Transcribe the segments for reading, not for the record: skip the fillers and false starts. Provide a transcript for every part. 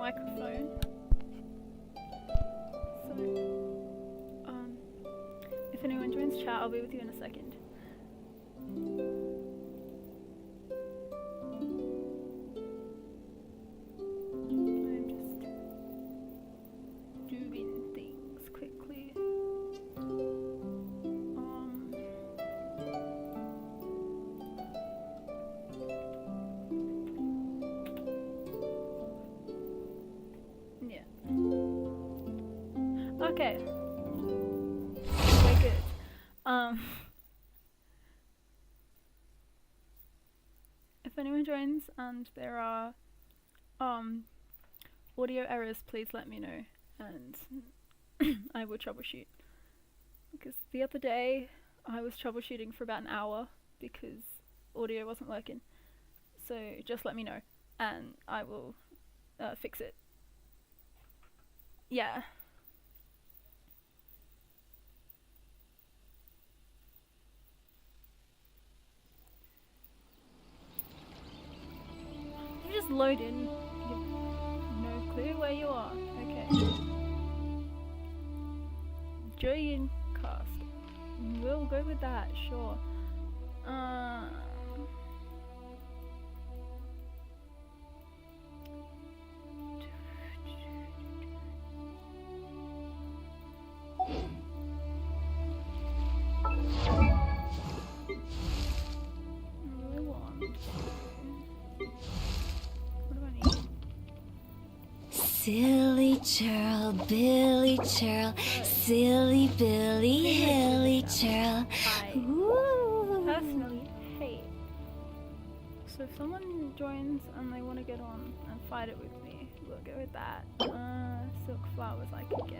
microphone. So, if anyone joins chat, I'll be with you in a second. I'm just doing things quickly. Yeah. Okay. We're good. If anyone joins and there are audio errors, please let me know and I will troubleshoot. Because the other day I was troubleshooting for about an hour because audio wasn't working. So just let me know and I will fix it. Yeah. You just load in. You've no clue where you are. Okay. Join cast. We'll go with that, sure. Silly churl, Billy churl, silly Billy, hilly churl. I personally hate. So if someone joins and they want to get on and fight it with me, we'll go with that. Silk flowers I can get.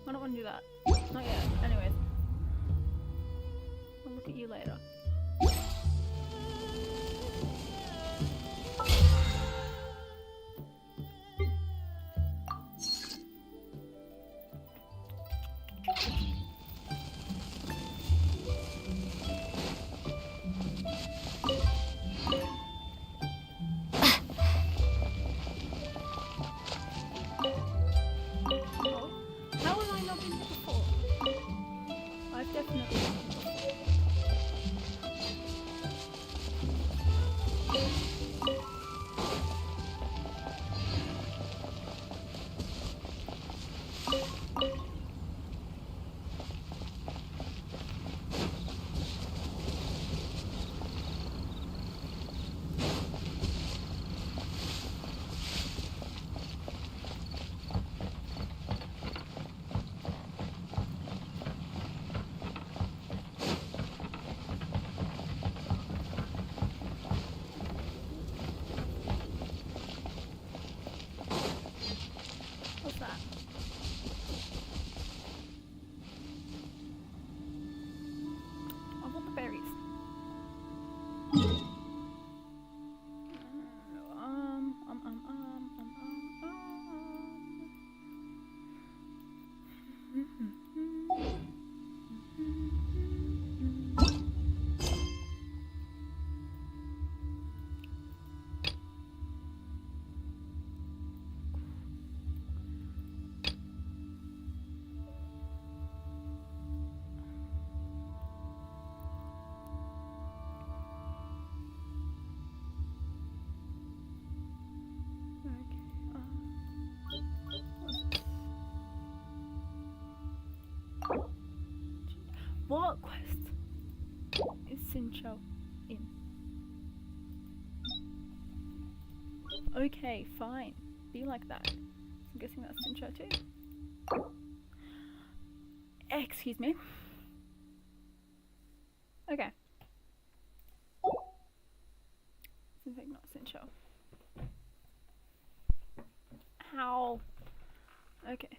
I don't want to do that. Not yet. Anyways. I'll look at you later. What quest is Sincho in? Okay, fine. Be like that. I'm guessing that's Sincho too. Excuse me. Okay. Seems like not Sincho. How? Okay.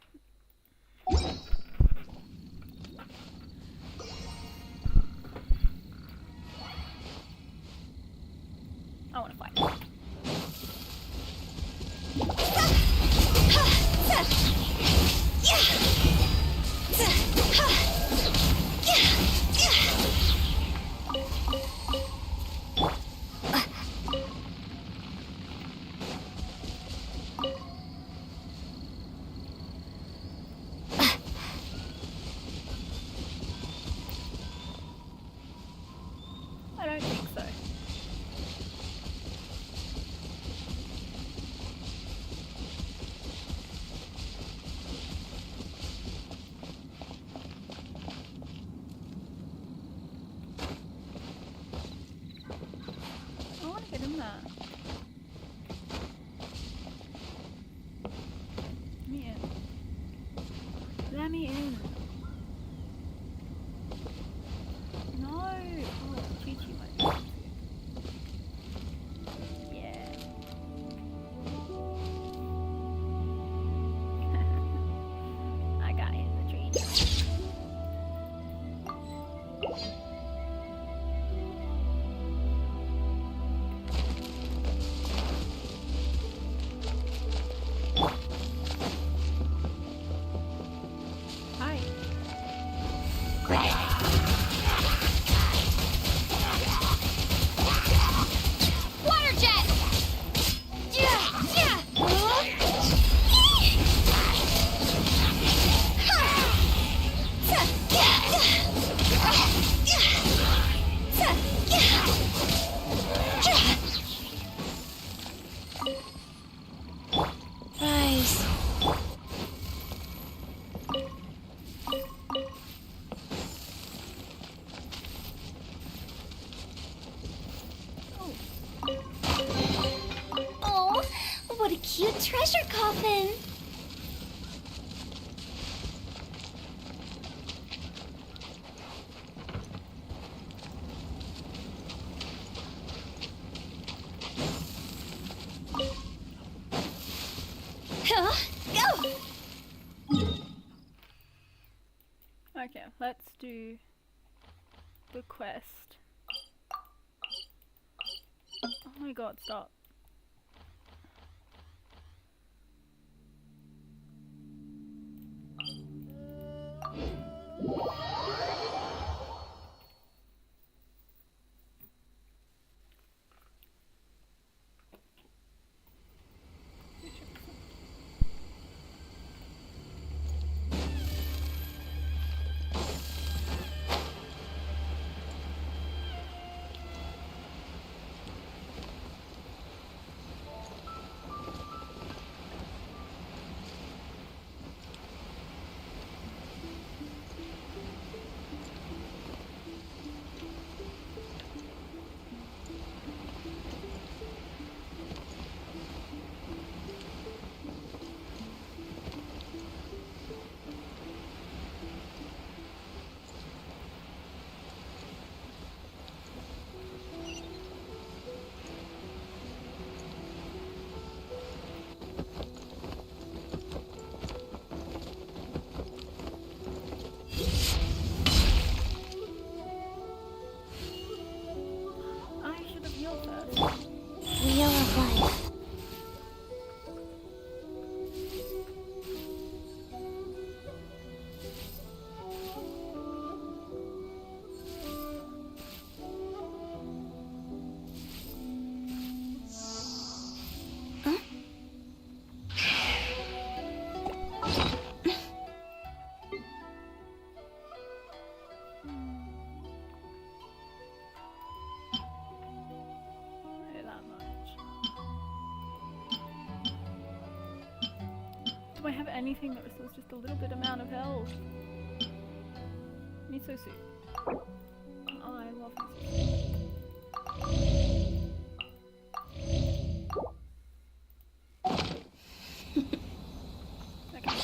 I want to fight. I don't think so. I want to get in there. Let me in. Let me in. No! Oh, Chi-Chi might be able to. Yeah. I got in the tree. Hi. Water jet! Rise. Oh. Oh, what a cute treasure coffin! Go! Okay, let's do the quest. Oh my god, stop. I should have healed first. Wheel of life. Not that much. Do I have anything that restores just a little bit amount of health? Miso soup. I love miso soup. Okay.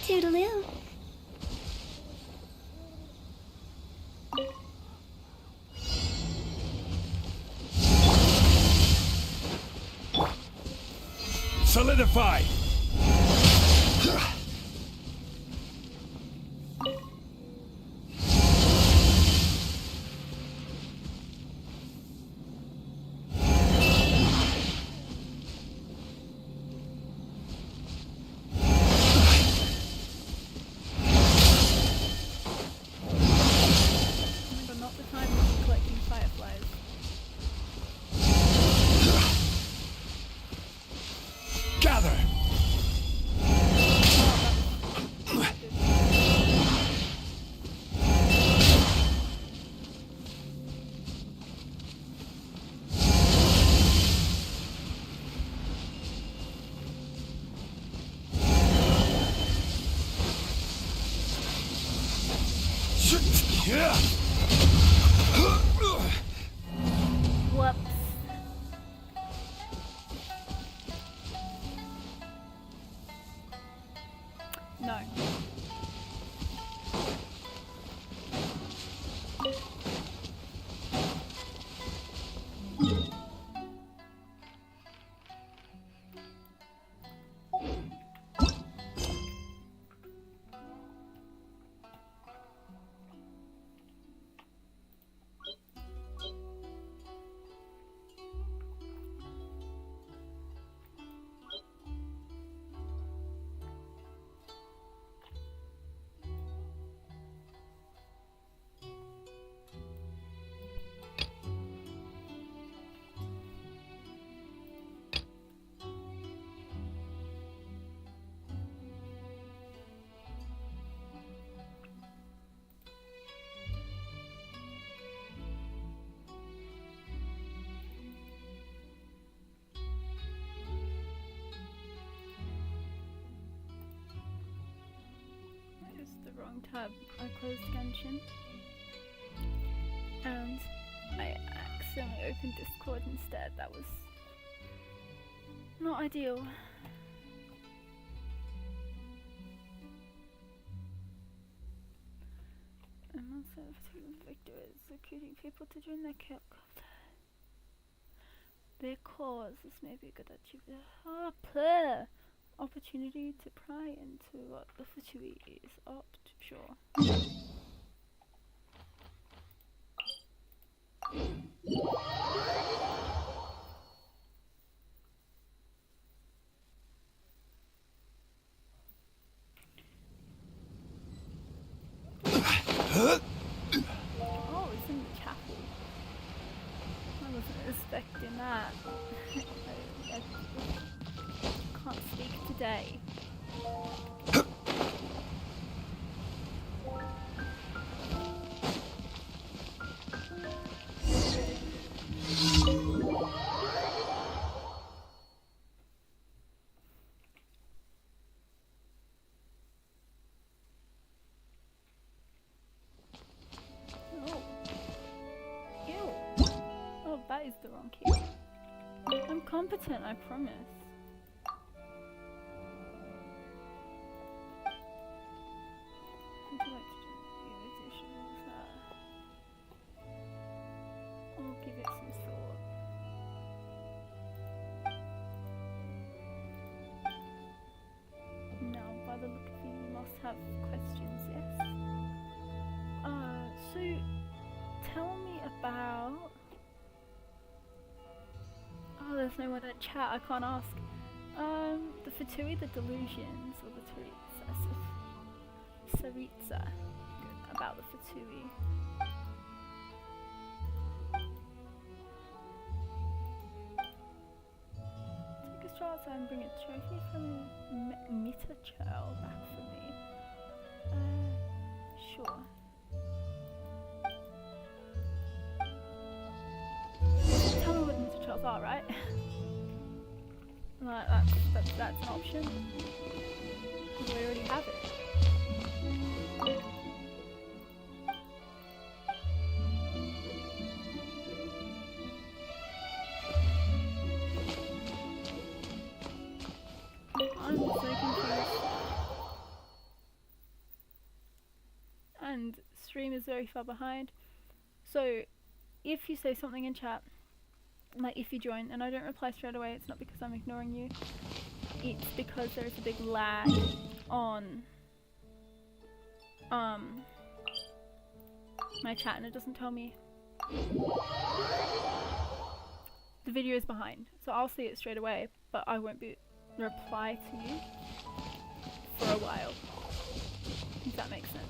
Toodaloo. Solidified! But not the time of collecting fireflies. Gather! Whoops. No. That is the wrong tab. I closed Genshin. And I accidentally opened Discord instead. That was not ideal. I'm also victors recruiting people to join their cause. This may be a good opportunity to pry into what the Futui is up to. Sure. Oh, it's in the chapel. I wasn't expecting that. I can't speak today. Oh. Ew. Oh, that is the wrong key. I'm competent, I promise. Would you like to do the addition of that? I'll give it some thought. Now, by the look of you, you must have questions, yes? So tell me about... Oh, there's no one in chat, I can't ask. The Fatui, the delusions, or the Saritsa, about the Fatui. Take a stroll outside and bring a trophy from Mita Churl back for me. Sure. Tell me what Mita Churls are, right? Like, that's an option. We already have it. stream is very far behind. So if you say something in chat, like if you join and I don't reply straight away, it's not because I'm ignoring you. It's because there is a big lag on my chat and it doesn't tell me the video is behind. So I'll see it straight away, but I won't be reply to you for a while. If that makes sense.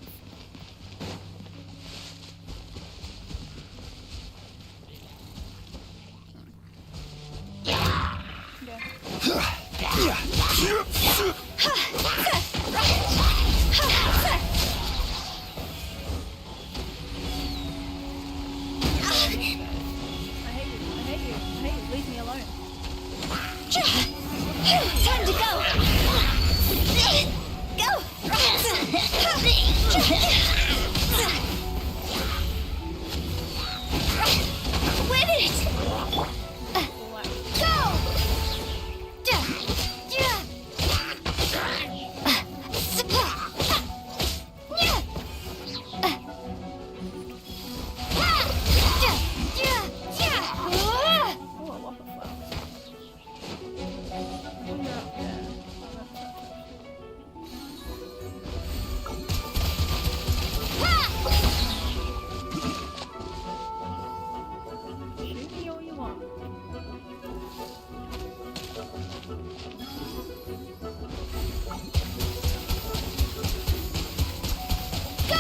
Yeah. Leave me alone. Time to go. Go. Win it. Go.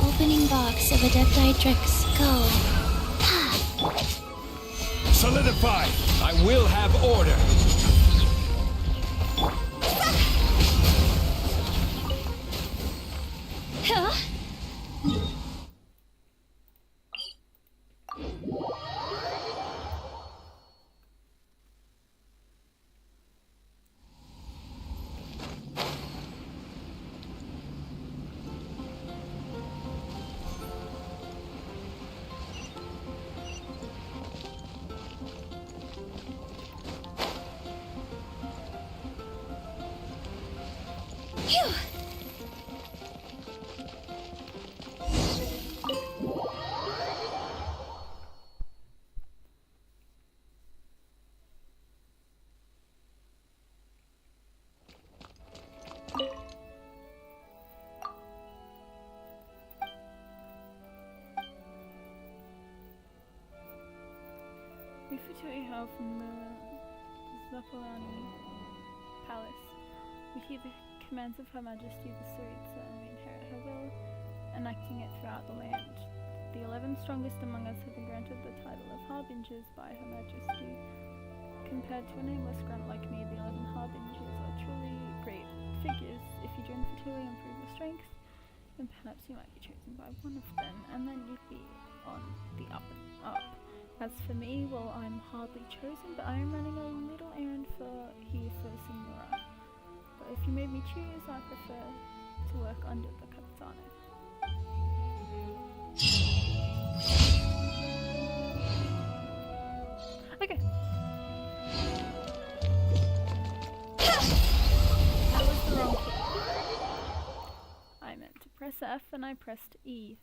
Opening box of Adepti Skull. Solidify! I will have order! Huh? Phew! We flew hail from the Zapolani Palace. We hear the commands of Her Majesty the Tsaritsa and we inherit her will, enacting it throughout the land. The 11 strongest among us have been granted the title of Harbingers by Her Majesty. Compared to a nameless grunt like me, the 11 Harbingers are truly great figures. If you join the fertility and prove your strength, then perhaps you might be chosen by one of them, and then you'd be on the up and up. As for me, well, I'm hardly chosen, but I am running a little errand here for Signora. But if you made me choose, I prefer to work under the Capitano. Okay. That was the wrong key. I meant to press F and I pressed E.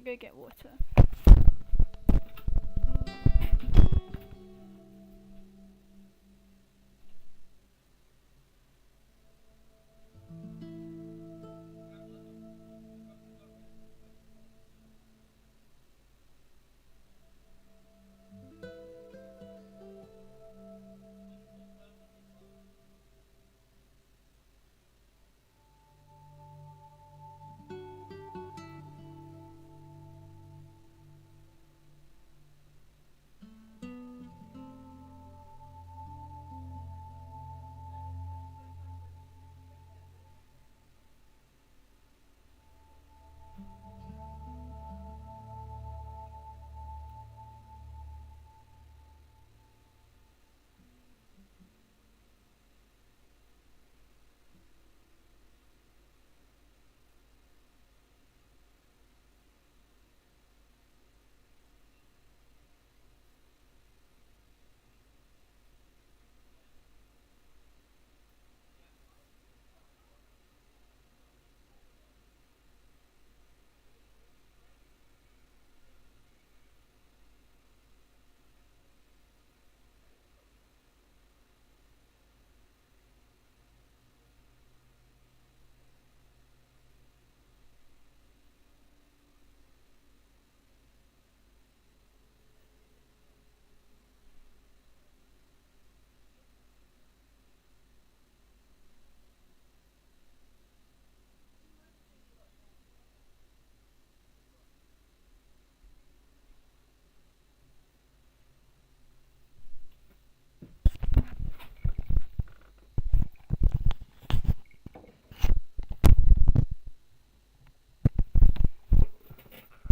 go get water.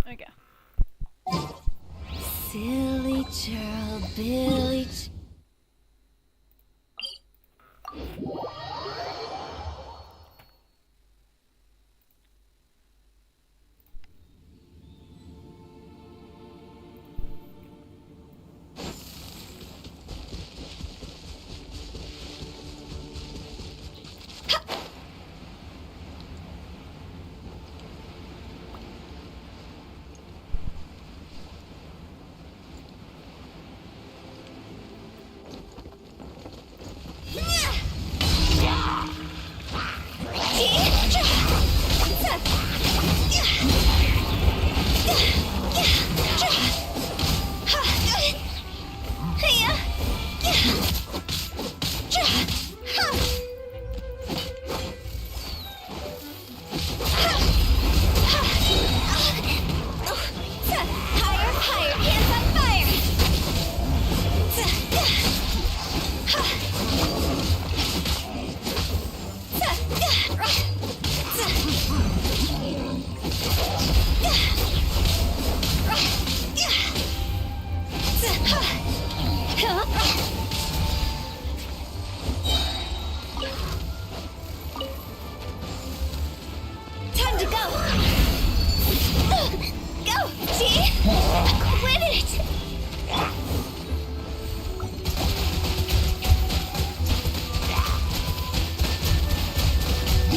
Okay. Silly churl, Billy. Time to go! Go, T! Quit it!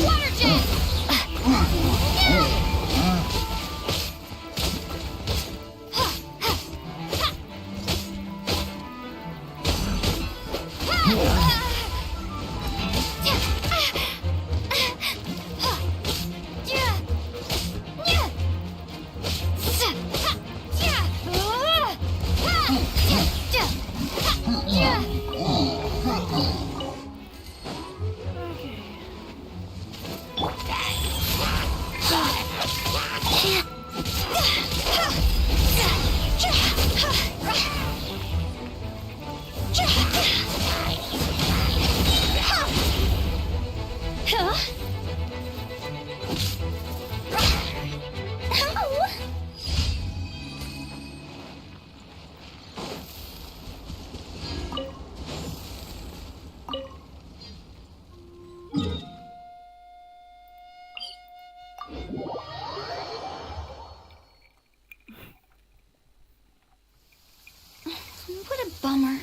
Water jet! What a bummer.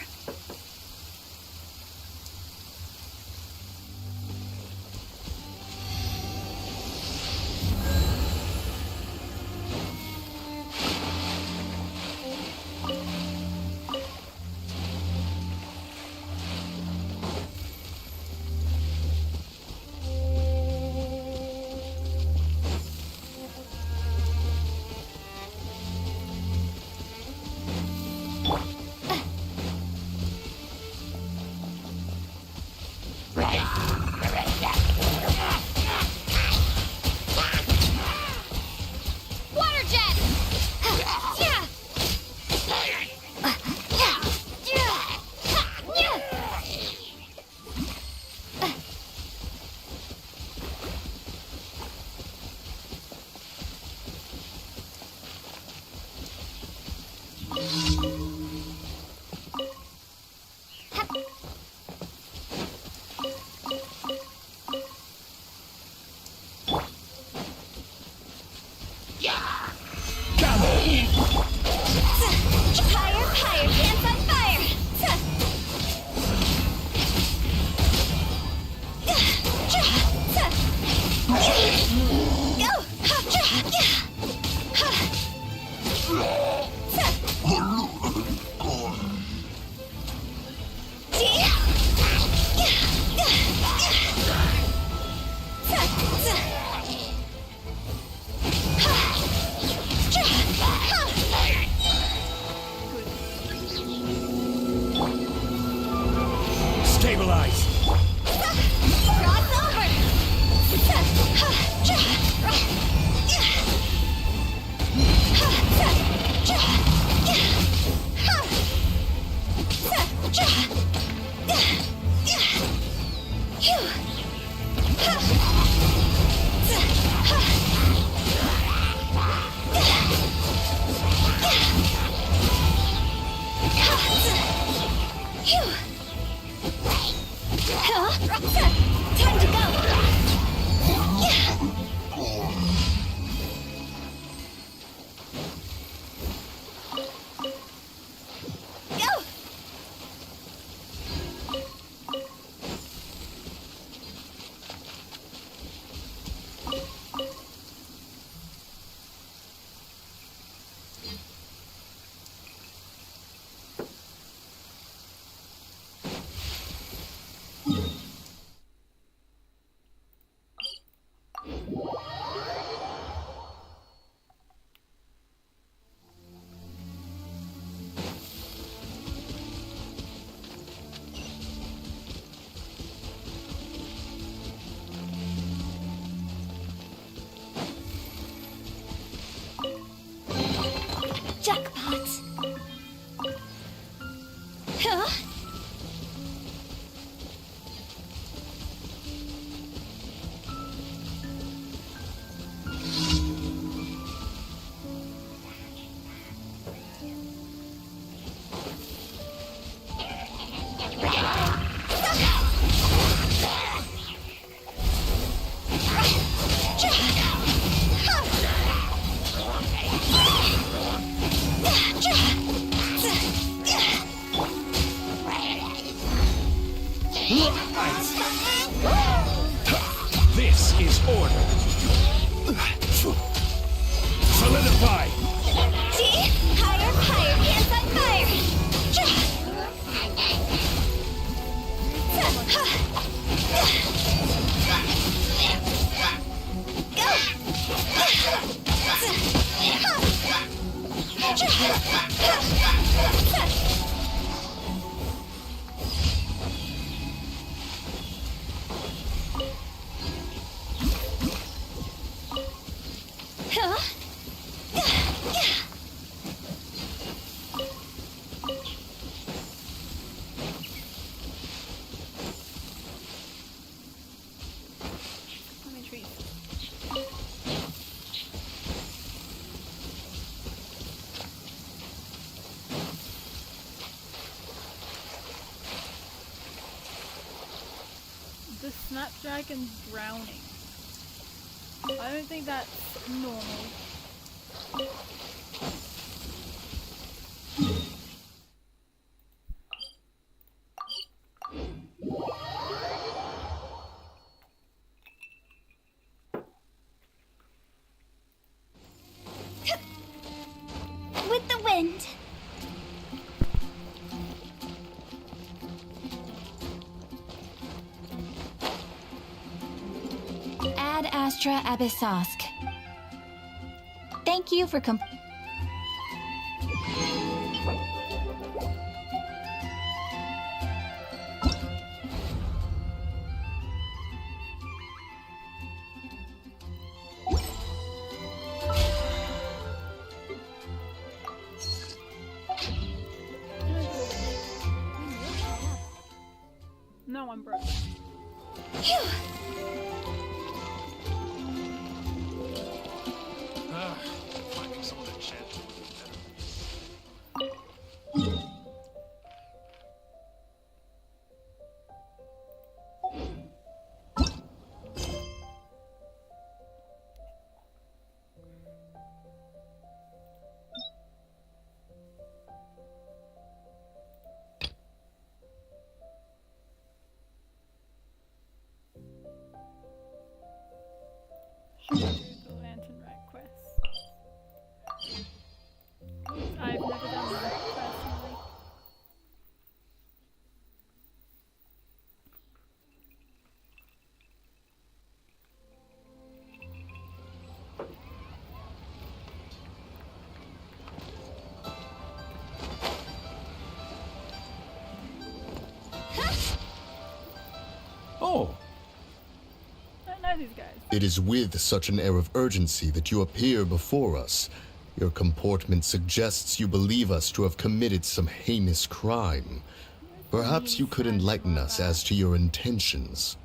This is order. Solidify. See? Higher, higher, hands on fire! Let me treat. The snapdragon's drowning. I don't think that's normal. With the wind. Ad Astra Abyssosk. Thank you for No, I'm broke. Finding someone to chat to would be better. Should I do the lantern right quest? I've never done that personally. Oh, I don't know these guys. It is with such an air of urgency that you appear before us. Your comportment suggests you believe us to have committed some heinous crime. Perhaps you could enlighten us as to your intentions.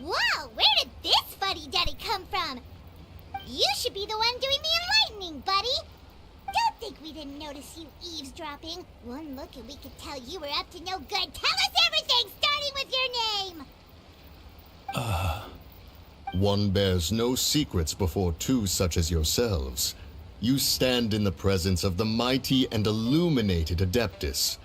Whoa, where did this fuddy-duddy come from? You should be the one doing the enlightening, buddy. Don't think we didn't notice you eavesdropping. One look and we could tell you were up to no good. Tell us everything, starting with your name. One bears no secrets before two such as yourselves. You stand in the presence of the mighty and illuminated Adeptus,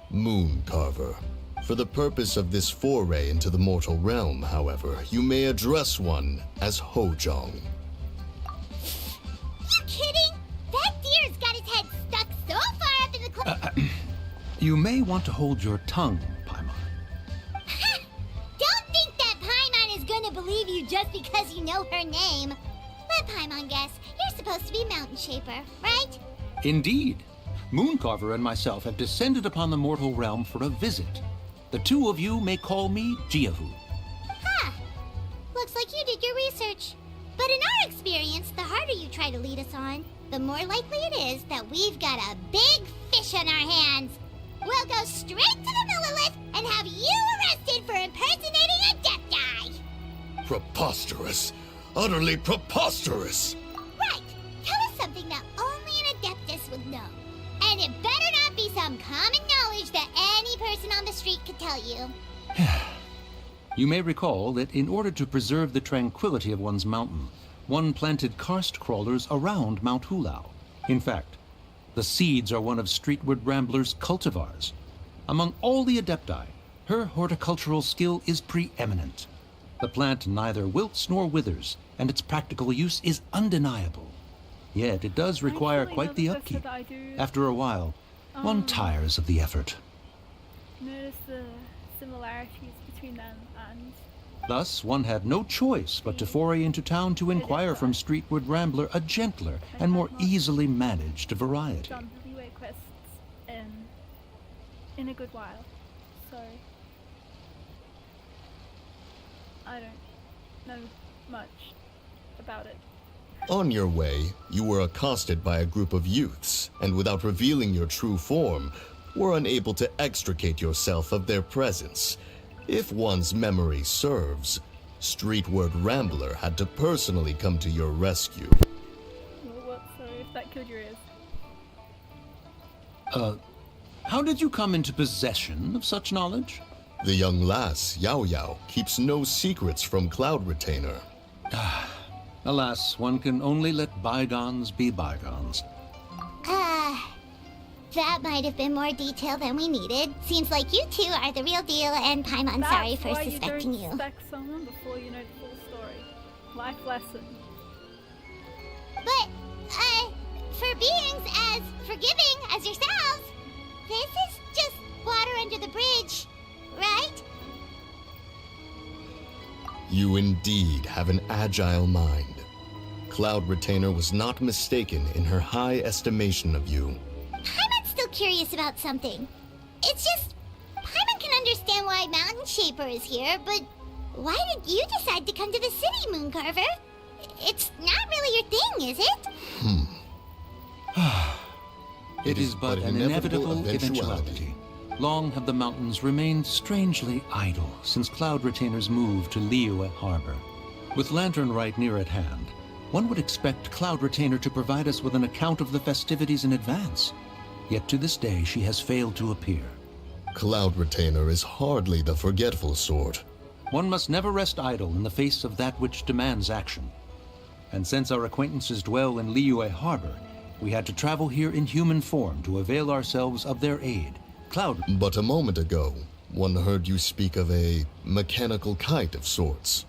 Moon Carver. For the purpose of this foray into the mortal realm, however, you may address one as Hojong. You kidding? That deer's got his head stuck so far up in the clouds. You may want to hold your tongue, Paimon. Don't think that Paimon is gonna believe you just because you know her name. Let Paimon guess. You're supposed to be Mountain Shaper, right? Indeed. Mooncarver and myself have descended upon the mortal realm for a visit. The two of you may call me Jiahu. Huh. Looks like you did your research. But in our experience, the harder you try to lead us on, the more likely it is that we've got a big fish on our hands. We'll go straight to the Millilith and have you arrested for impersonating a Adepti. Preposterous! Utterly preposterous! Right. Tell us something that only an Adeptus would know. And it better not be some common knowledge that any person on the street could tell you. You may recall that in order to preserve the tranquility of one's mountain, one planted karst crawlers around Mount Hulao. In fact, the seeds are one of Streetward Rambler's cultivars. Among all the Adepti, Her horticultural skill is preeminent. The plant neither wilts nor withers, and its practical use is undeniable. Yet it does require Actually, quite the another question upkeep. that I do After a while, one tires of the effort. notice the similarities between them and Thus, one had no choice but to foray into town to inquire from streetward rambler a gentler and more easily managed variety. done the leeway quests in a good while. So I don't know much about it. On your way, you were accosted by a group of youths, and without revealing your true form, were unable to extricate yourself of their presence. If one's memory serves, Streetward Rambler had to personally come to your rescue. Well, what? So if that killed your ears. How did you come into possession of such knowledge? The young lass, Yao Yao, keeps no secrets from Cloud Retainer. Alas, one can only let bygones be bygones. That might have been more detail than we needed. Seems like you two are the real deal, and Paimon, sorry for suspecting you. you. Suspect someone before you know the full story. Life lesson. But, for beings as forgiving as yourselves, this is just water under the bridge, right? You indeed have an agile mind. Cloud Retainer was not mistaken in her high estimation of you. Paimon's still curious about something. It's just, Paimon can understand why Mountain Shaper is here, but why did you decide to come to the city, Mooncarver? It's not really your thing, is it? It is but an inevitable eventuality. Long have the mountains remained strangely idle since Cloud Retainer's move to Liyue Harbor. With Lantern Rite near at hand, one would expect Cloud Retainer to provide us with an account of the festivities in advance. Yet to this day she has failed to appear. Cloud Retainer is hardly the forgetful sort. One must never rest idle in the face of that which demands action. And since our acquaintances dwell in Liyue Harbor, we had to travel here in human form to avail ourselves of their aid. Cloud... But a moment ago, one heard you speak of a mechanical kite of sorts.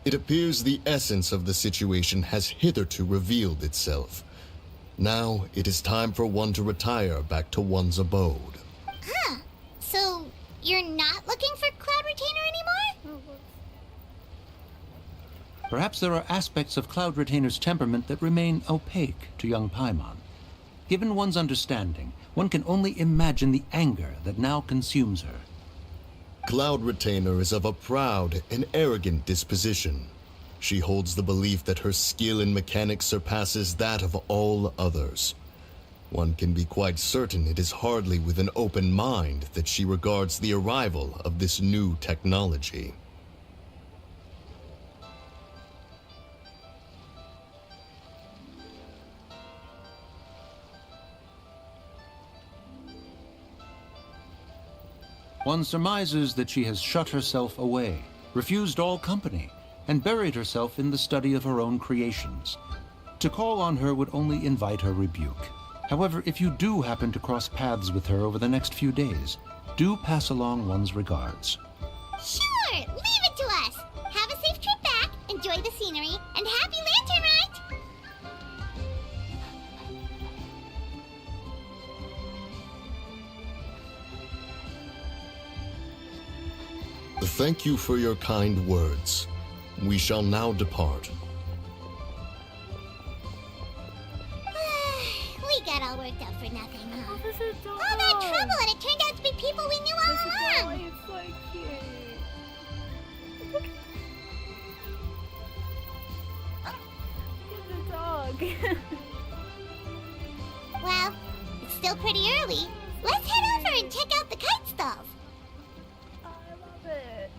It appears the essence of the situation has hitherto revealed itself. Now it is time for one to retire back to one's abode. So, you're not looking for Cloud Retainer anymore? Perhaps there are aspects of Cloud Retainer's temperament that remain opaque to young Paimon. Given one's understanding, one can only imagine the anger that now consumes her. Cloud Retainer is of a proud and arrogant disposition. She holds the belief that her skill in mechanics surpasses that of all others. One can be quite certain it is hardly with an open mind that she regards the arrival of this new technology. One surmises that she has shut herself away, refused all company, and buried herself in the study of her own creations. To call on her would only invite her rebuke. However, if you do happen to cross paths with her over the next few days, do pass along one's regards. Sure, leave it to us. Have a safe trip back, enjoy the scenery, and happy Lantern Rite! Thank you for your kind words. We shall now depart. We got all worked up for nothing, huh? There's a dog. All that trouble, and it turned out to be people we knew all There's a dog. along! It's so cute. Look at the dog. Well, it's still pretty early. Let's head over and check out the kite stalls. I love it.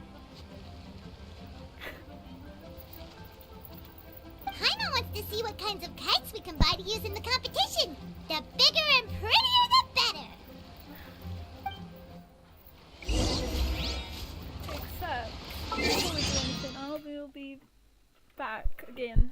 Paimon wants to see what kinds of kites we can buy to use in the competition. The bigger and prettier, the better. Except, before we do anything, I will be back again.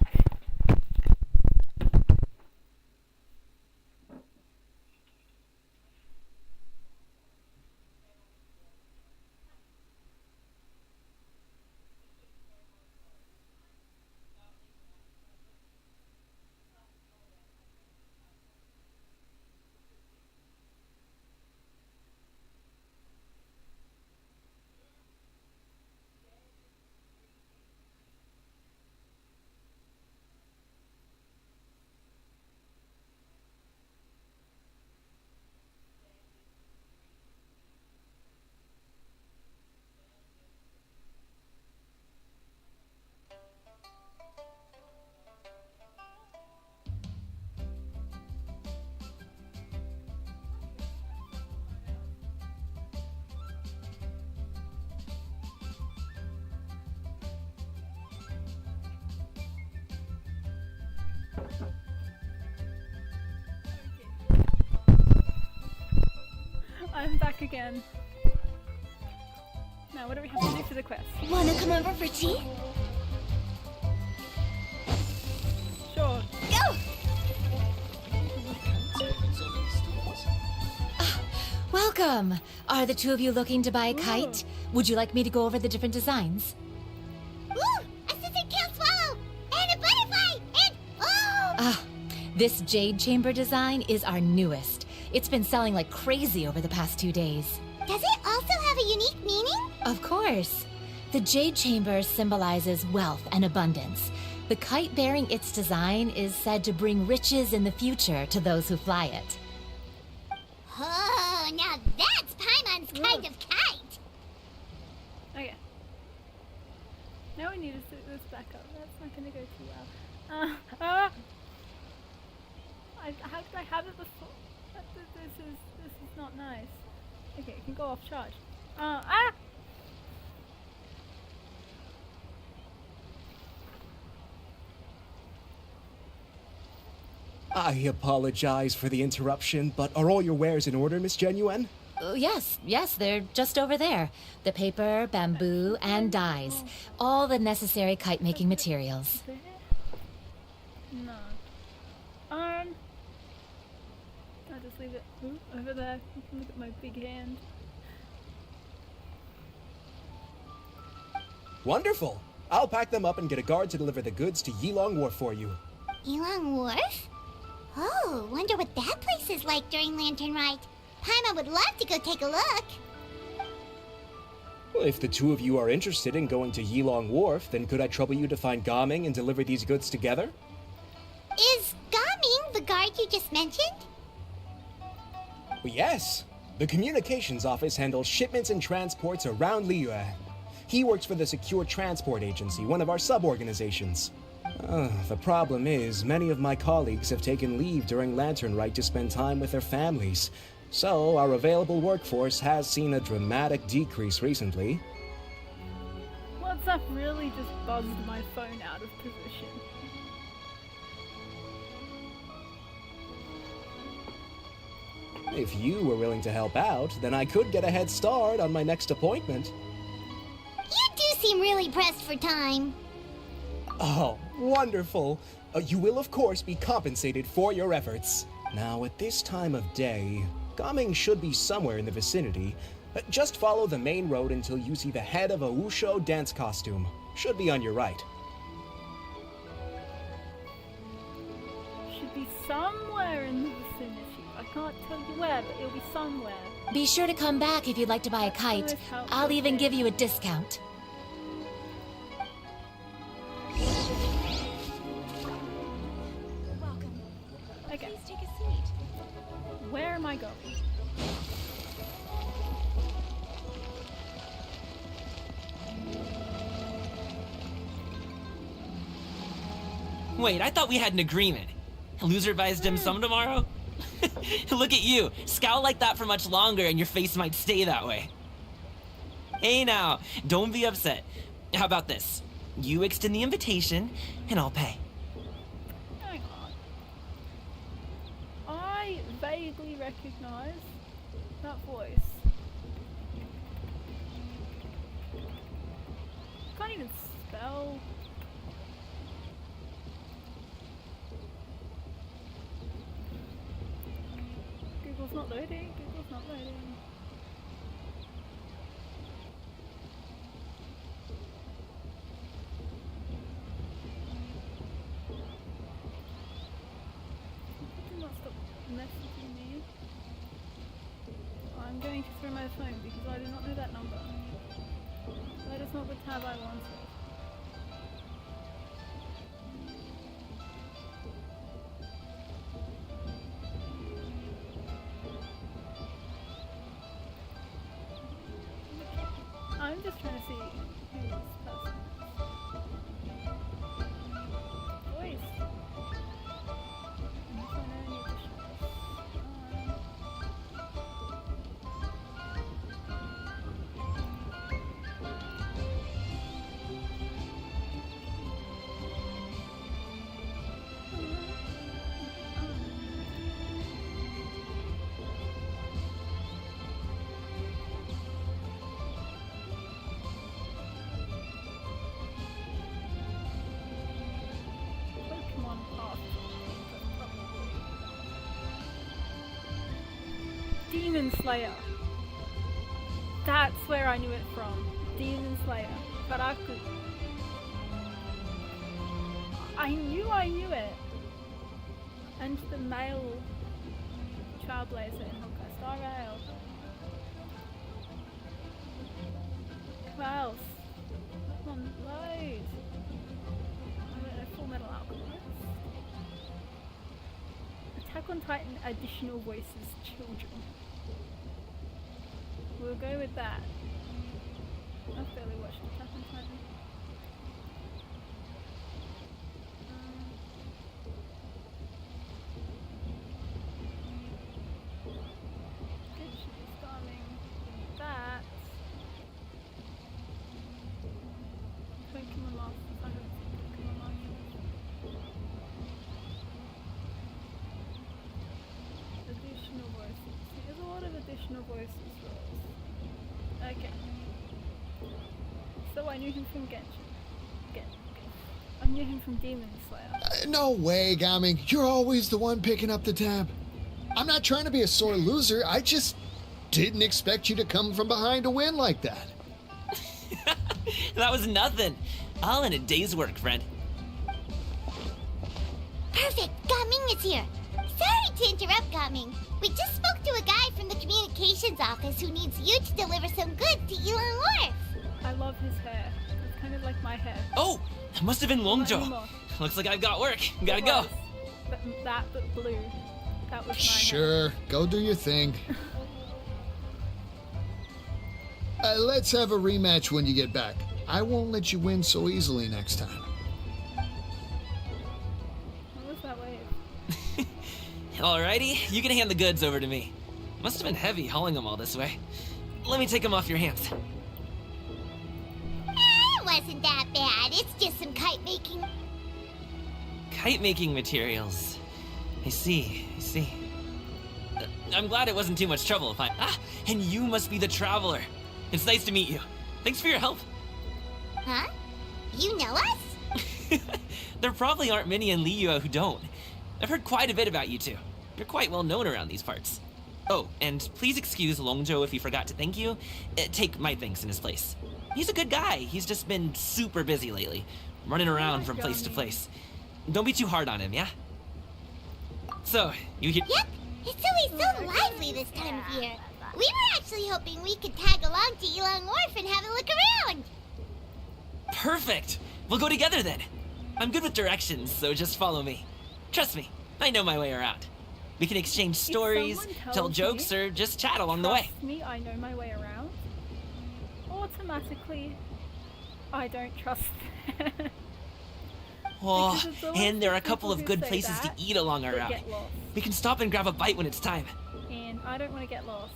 I'm back again. Now, what do we have to do for the quest? Wanna come over for tea? Sure. Go! Welcome! Are the two of you looking to buy a kite? Would you like me to go over the different designs? Ooh! Assistant Kill Swallow! And a butterfly! And oh! This jade chamber design is our newest. It's been selling like crazy over the past 2 days. Does it also have a unique meaning? Of course. The jade chamber symbolizes wealth and abundance. The kite bearing its design is said to bring riches in the future to those who fly it. Oh, now that's Paimon's kind of kite! Okay. Now we need to set this back up. That's not gonna go too well. How did I have it before? This is not nice. Okay, it can go off charge. I apologize for the interruption, but are all your wares in order, Miss Genuine? Yes, they're just over there. The paper, bamboo, and dyes. All the necessary kite making materials. There? No. I'll just leave it over there. You can look at my big hand. Wonderful! I'll pack them up and get a guard to deliver the goods to Yilong Wharf for you. Yilong Wharf? Oh, wonder what that place is like during Lantern Rite. Paimon would love to go take a look. Well, if the two of you are interested in going to Yilong Wharf, then could I trouble you to find Gaming and deliver these goods together? Is Gaming the guard you just mentioned? Well, yes. The communications office handles shipments and transports around Liyue. He works for the Secure Transport Agency, one of our sub-organizations. The problem is, many of my colleagues have taken leave during Lantern Rite to spend time with their families. So, our available workforce has seen a dramatic decrease recently. WhatsApp really just buzzed my phone out of position. If you were willing to help out, then I could get a head start on my next appointment. You do seem really pressed for time. Oh, wonderful! You will, of course, be compensated for your efforts. Now, at this time of day, Gaming should be somewhere in the vicinity. Just follow the main road until you see the head of a Wushu dance costume. Should be on your right. Should be somewhere in the vicinity. I can't tell you where, but it'll be somewhere. Be sure to come back if you'd like to buy a kite. I'll even give you a discount. Welcome. Okay. Please take a seat. Where am I going? Wait, I thought we had an agreement. Loser buys dim sum tomorrow? Look at you. Scowl like that for much longer and your face might stay that way. Hey now, don't be upset. How about this? You extend the invitation and I'll pay. Hang on. I vaguely recognize that voice. Can't even spell. Google's not loading. Google's not loading. Do not stop messaging me. I'm going to throw my phone because I do not know that number. That is not the tab I wanted. I'm just trying to see who this person is. Voice. Unless I know any additionals. Demon Slayer. That's where I knew it from. Demon Slayer. Baraku. I knew it. And the male Trailblazer in Honkai Star Rail. What else? Come on, load. I don't know, Full Metal Alchemist. Attack on Titan additional voices children. We'll go with that. I've barely watched Attack on Titan. Genshin is coming. That. Pokemon Masters. I haven't seen Pokemon Masters. Additional voices. There's a lot of additional voices for us. Okay. So I knew him from Genshin. I knew him from Demon Slayer. No way, Gaming. You're always the one picking up the tab. I'm not trying to be a sore loser. I just didn't expect you to come from behind to win like that. That was nothing. All in a day's work, friend. Perfect! Gaming is here! Sorry to interrupt, Gaming. We just spoke to a guy from the communications office who needs you to deliver some goods to Elon Wharf. I love his hair. It's kind of like my hair. Oh, that must have been Not Longjo. anymore. Looks like I've got work. Gotta It go. was. But blue. That was my hair. Sure, go do your thing. Let's have a rematch when you get back. I won't let you win so easily next time. What was that wave? Alrighty, you can hand the goods over to me. Must have been heavy hauling them all this way. Let me take them off your hands. It wasn't that bad. It's just some kite making. Kite making materials. I see. I'm glad it wasn't too much trouble if and you must be the traveler. It's nice to meet you. Thanks for your help. Huh? You know us? There probably aren't many in Liyue who don't. I've heard quite a bit about you two. You're quite well known around these parts. Oh, and please excuse Longjo if he forgot to thank you. Take my thanks in his place. He's a good guy. He's just been super busy lately, running around from place to place. Don't be too hard on him, yeah? So, you here? Yep. It's always so lively this time of year. We were actually hoping we could tag along to Elon Wharf and have a look around. Perfect! We'll go together then. I'm good with directions, so just follow me. Trust me, I know my way around. We can exchange stories, someone tell tells jokes, me, or just chat along the way. Trust me, I know my way around. Automatically, I don't trust them. Oh, Because it's always and there are a people couple of who good say places to that eat along our that route. get lost. We can stop and grab a bite when it's time. And I don't want to get lost.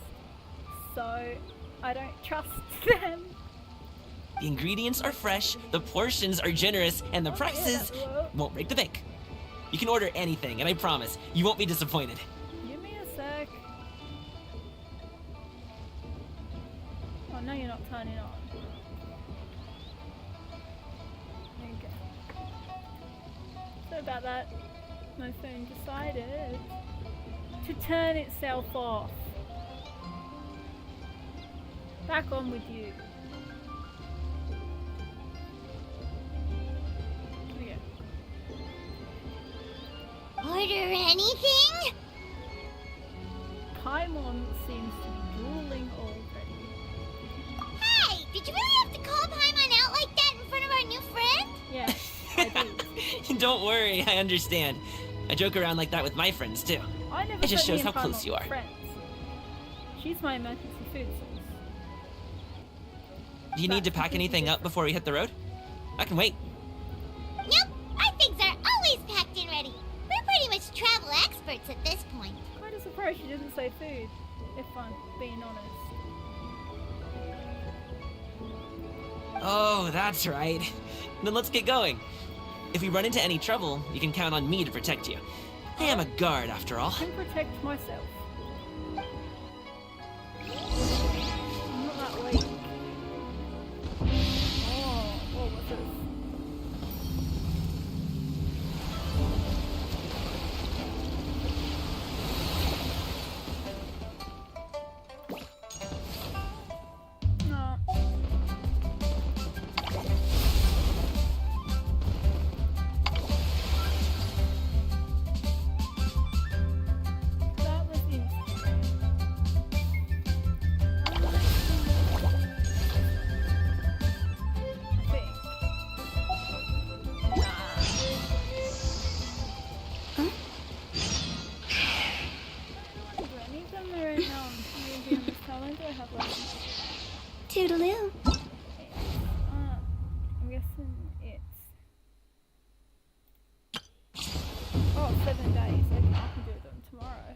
So, I don't trust them. The ingredients are fresh, the portions are generous, and the Oh, yeah, prices won't break the bank. You can order anything, and I promise, you won't be disappointed. Give me a sec. Oh, no, you're not turning on. There you go. So about that, my phone decided to turn itself off. Back on with you. Here we go. Order anything? Paimon seems to be drooling already. Hey, did you really have to call Paimon out like that in front of our new friend? Yes, I do. Don't worry, I understand. I joke around like that with my friends too. I never It just said me shows and how close Paimon you were are. Friends. She's my emergency food source. Do you need to pack anything up before we hit the road? I can wait. Nope, our things are always packed and ready. We're pretty much travel experts at this point. Quite a surprise she didn't say food, if I'm being honest. Oh, that's right. Then let's get going. If we run into any trouble, you can count on me to protect you. I am a guard, after all. I can protect myself. I'm not that weak. Oh, what's this? have lessons? Toodaloo. I'm guessing it's... Oh, 7 days. Okay, I can do them tomorrow.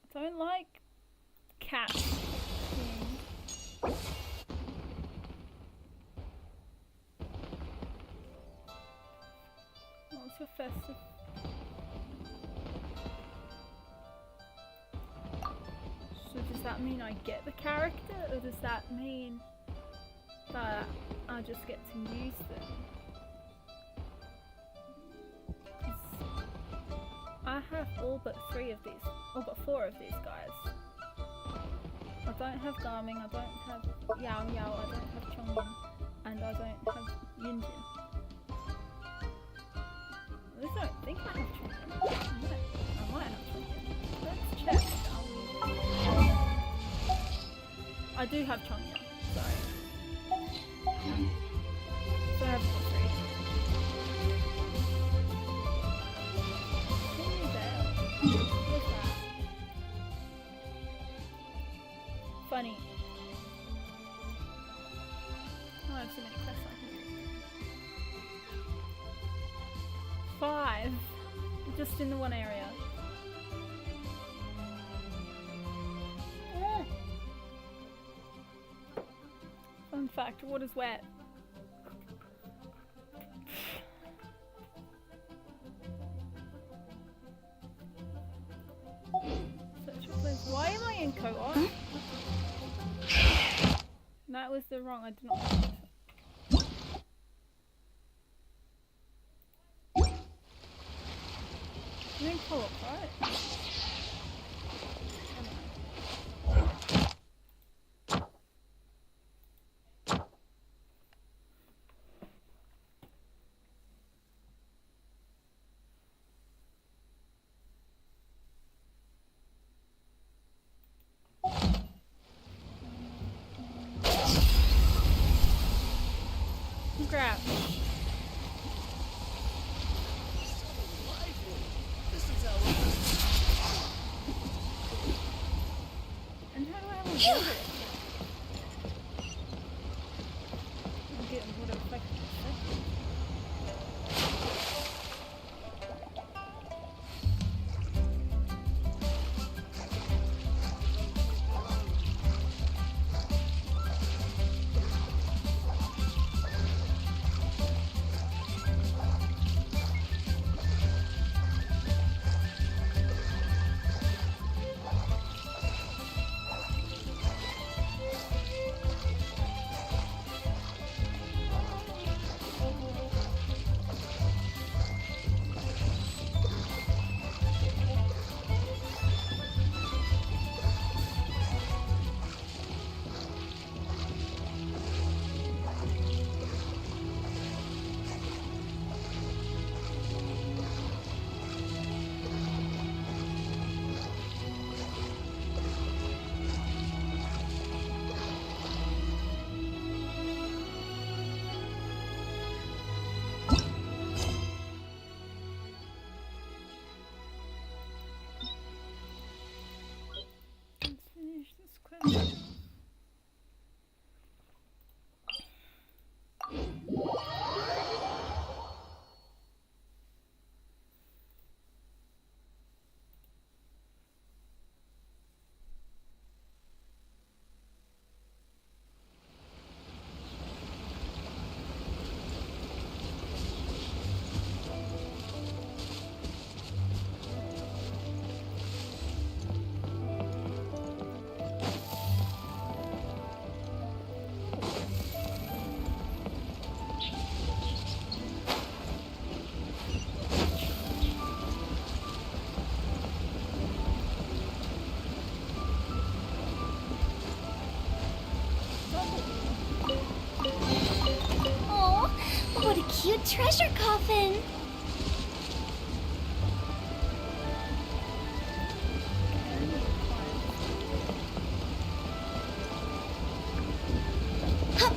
I don't like cats. What's your festive? So does that mean I get the character, or does that mean that I just get to use them? 'Cause I have all but 4 of these guys. I don't have Garming, I don't have Yao Yao, I don't have Chongyin, and I don't have Yinjin. At least I don't think I have Chongyin. I might have Chongyin. Let's check. I do have Chongyin, sorry. So I have 3. What's that? Funny. Oh, I have so many quests I can do. 5. Just in the one area. Fun fact, water's wet. Search for place. Why am I in co-op? That was the wrong, I did not want to. I'm in co-op, right? Crap. And how do I have a water? I'm getting water effect. cute treasure coffin. Hup.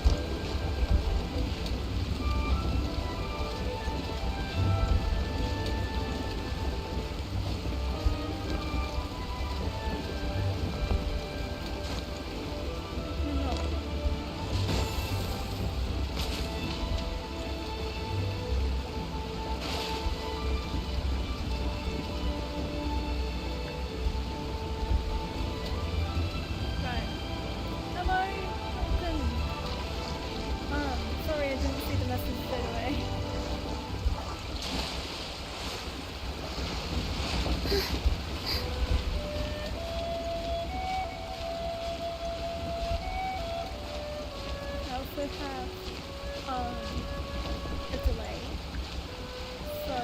have a delay. So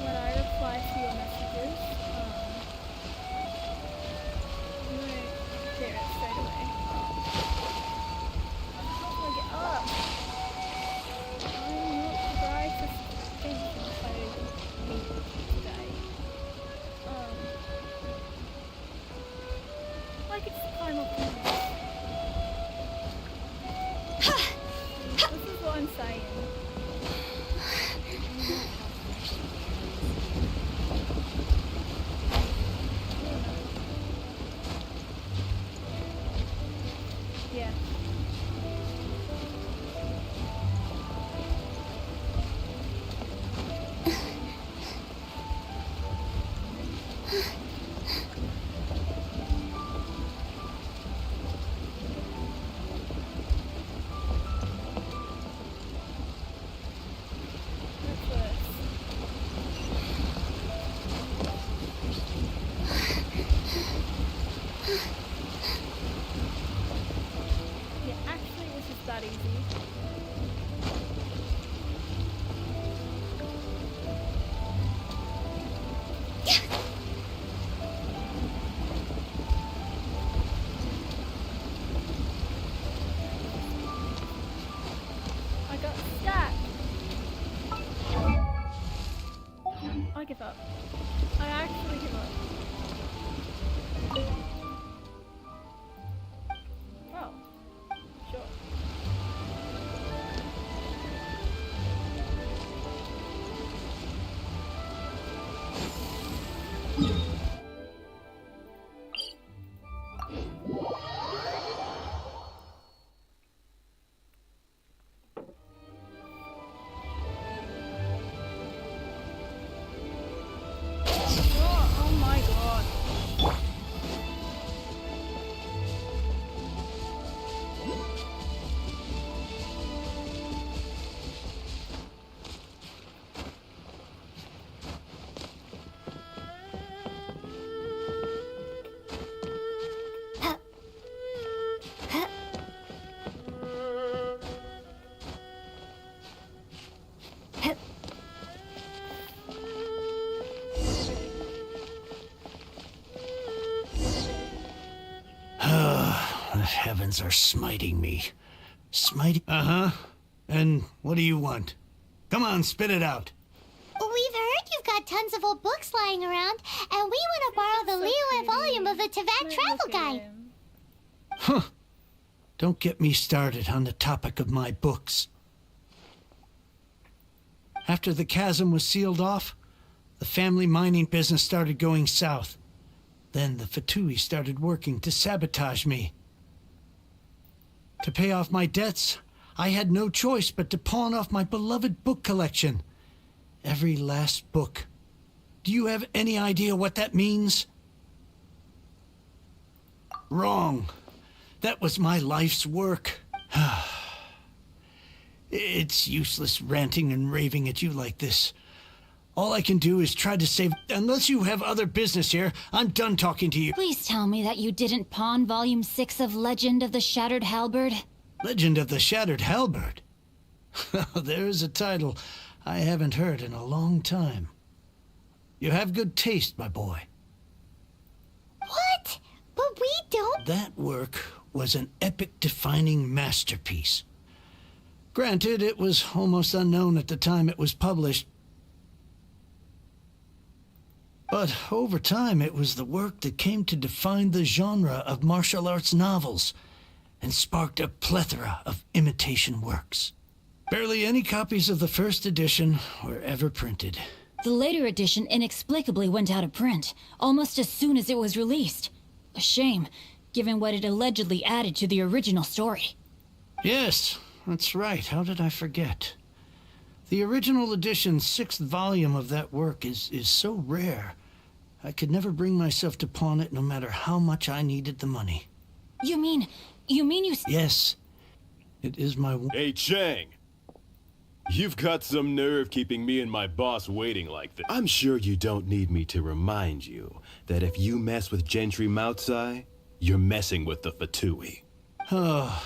when I reply to your messages, you won't hear it straight away. How do I get up? I'm not the brightest thing since I meet today. I could just climb up on this. This is what I'm saying. Yeah. That's worse. Yeah, actually this is that easy. I got stuck. I give up. I actually give up. Oh, sure. Oh my god. The heavens are smiting me. Smiting? Uh-huh. And what do you want? Come on, spit it out. We've heard you've got tons of old books lying around, and we want to borrow the Liyue volume of the Teyvat Travel Guide. Huh. Don't get me started on the topic of my books. After the chasm was sealed off, the family mining business started going south. Then the Fatui started working to sabotage me. To pay off my debts, I had no choice but to pawn off my beloved book collection. Every last book. Do you have any idea what that means? Wrong. That was my life's work. It's useless ranting and raving at you like this. All I can do is try to save... Unless you have other business here, I'm done talking to you. Please tell me that you didn't pawn Volume 6 of Legend of the Shattered Halberd. Legend of the Shattered Halberd? There's a title I haven't heard in a long time. You have good taste, my boy. What? But we don't... That work was an epic-defining masterpiece. Granted, it was almost unknown at the time it was published. But over time, it was the work that came to define the genre of martial arts novels and sparked a plethora of imitation works. Barely any copies of the first edition were ever printed. The later edition inexplicably went out of print, almost as soon as it was released. A shame, given what it allegedly added to the original story. Yes, that's right. How did I forget? The original edition's 6th volume of that work is so rare, I could never bring myself to pawn it no matter how much I needed the money. You mean you... Yes, it is my... Hey, Chang! You've got some nerve keeping me and my boss waiting like this. I'm sure you don't need me to remind you that if you mess with Gentry Moutsai, you're messing with the Fatui. Oh,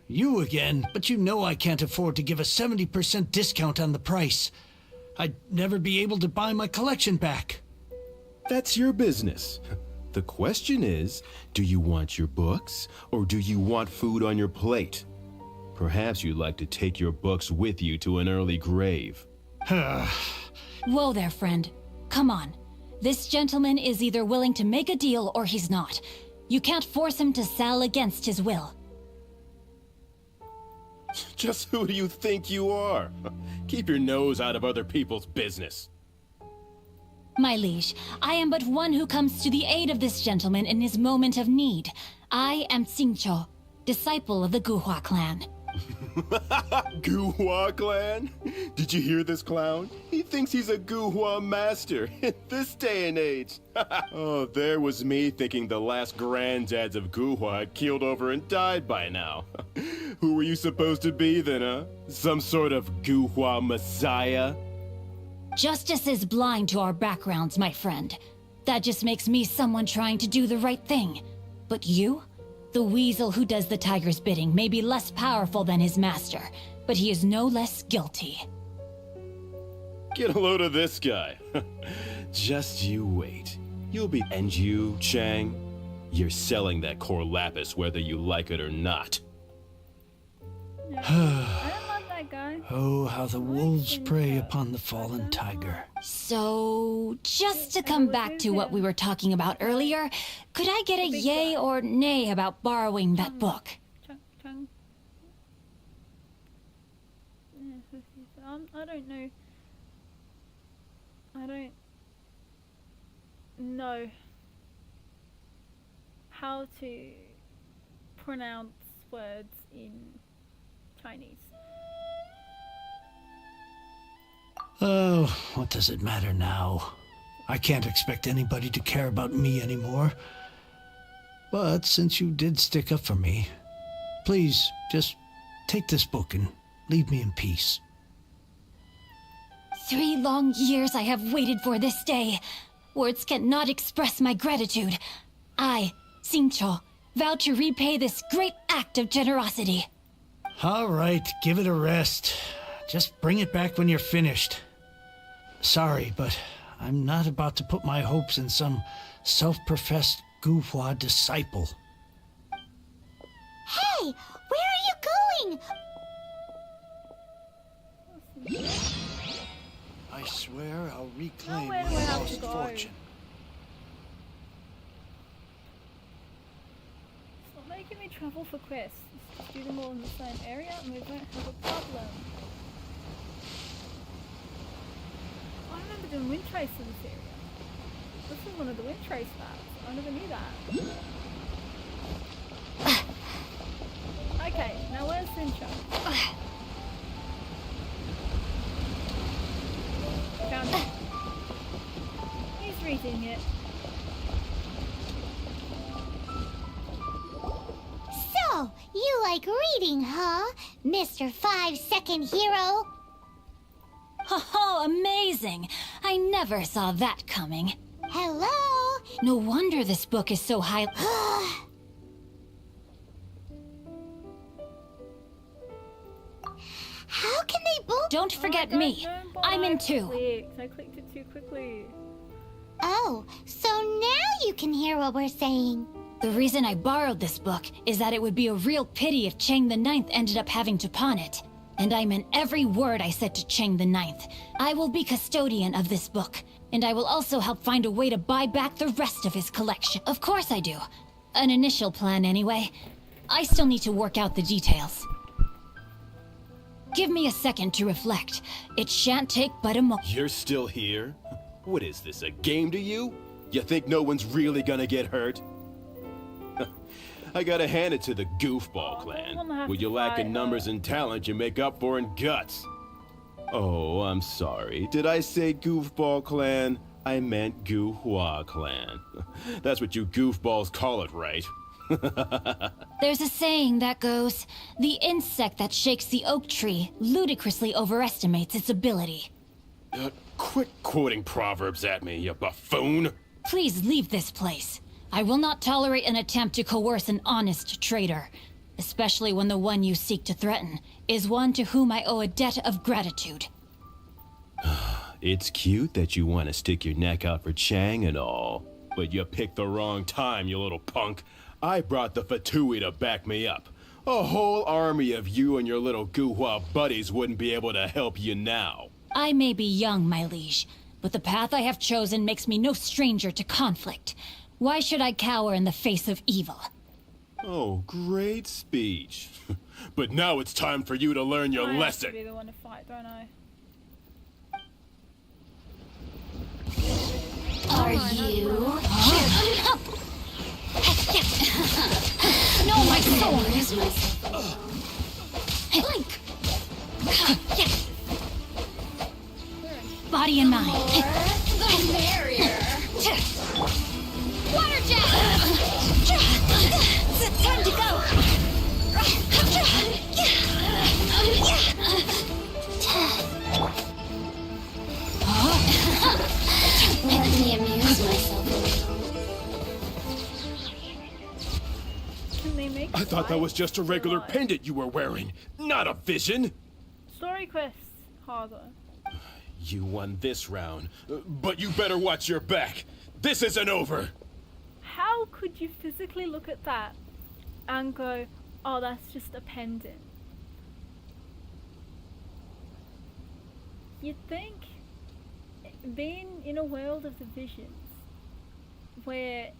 You again, but you know I can't afford to give a 70% discount on the price. I'd never be able to buy my collection back. That's your business. The question is, do you want your books, or do you want food on your plate? Perhaps you'd like to take your books with you to an early grave. Whoa there, friend. Come on. This gentleman is either willing to make a deal or he's not. You can't force him to sell against his will. Just who do you think you are? Keep your nose out of other people's business. My liege, I am but one who comes to the aid of this gentleman in his moment of need. I am Xingqiu, disciple of the Guhua clan. Guhua clan? Did you hear this clown? He thinks he's a Guhua master in this day and age. Oh, there was me thinking the last granddads of Guhua had keeled over and died by now. Who were you supposed to be then, huh? Some sort of Guhua messiah? Justice is blind to our backgrounds, my friend. That just makes me someone trying to do the right thing. But you? The weasel who does the tiger's bidding may be less powerful than his master, but he is no less guilty. Get a load of this guy. Just you wait. You'll be... And you, Chang? You're selling that core lapis whether you like it or not. No, I don't like that guy. Oh, how the wolves prey upon the fallen tiger. So, just to come back to what we were talking about earlier, could I get a yay or nay about borrowing that book? Chang. I don't know. I don't know how to pronounce words in Chinese. Oh, what does it matter now? I can't expect anybody to care about me anymore. But since you did stick up for me, please just take this book and leave me in peace. 3 long years I have waited for this day. Words cannot express my gratitude. I, Xingqiu, vow to repay this great act of generosity. All right, give it a rest. Just bring it back when you're finished. Sorry, but I'm not about to put my hopes in some self-professed Guhua disciple. Hey, where are you going? I swear I'll reclaim Where my do I have lost to go? fortune. Stop making me travel for quests. Just do them all in the same area and we won't have a problem. I remember doing wind trace in this area. This is one of the wind trace maps. I never knew that. Okay, now where's Sincha? Found it. He's reading it. So, you like reading, huh? Mr. 5-second hero? Oh, amazing! I never saw that coming. Hello? No wonder this book is so high. How can they both... Don't forget me. I'm in too. I clicked it too quickly. Oh, so now you can hear what we're saying. The reason I borrowed this book is that it would be a real pity if Chang the Ninth ended up having to pawn it. And I meant every word I said to Chang the Ninth. I will be custodian of this book, and I will also help find a way to buy back the rest of his collection. Of course I do. An initial plan anyway. I still need to work out the details. Give me a second to reflect. It shan't take but a moment. You're still here? What is this, a game to you? You think no one's really gonna get hurt? I gotta hand it to the Goofball clan. What you lack in numbers and talent, you make up for in guts. Oh, I'm sorry. Did I say Goofball clan? I meant Guhua clan. That's what you goofballs call it, right? There's a saying that goes, the insect that shakes the oak tree ludicrously overestimates its ability. Quit quoting proverbs at me, you buffoon! Please leave this place. I will not tolerate an attempt to coerce an honest trader, especially when the one you seek to threaten is one to whom I owe a debt of gratitude. It's cute that you want to stick your neck out for Chang and all, but you picked the wrong time, you little punk. I brought the Fatui to back me up. A whole army of you and your little Guhua buddies wouldn't be able to help you now. I may be young, my liege, but the path I have chosen makes me no stranger to conflict. Why should I cower in the face of evil? Oh, great speech. But now it's time for you to learn your lesson. I have to be the one to fight, don't I? Are you? No, my sword! Blink! Body and mind. The barrier. Water jet! Time to go! Let me amuse myself a little. Can they make I thought that was just a regular pendant you were wearing, not a vision. Story quests harder. You won this round, but you better watch your back. This isn't over. How could you physically look at that and go, oh, that's just a pendant? You'd think, being in a world of the visions, where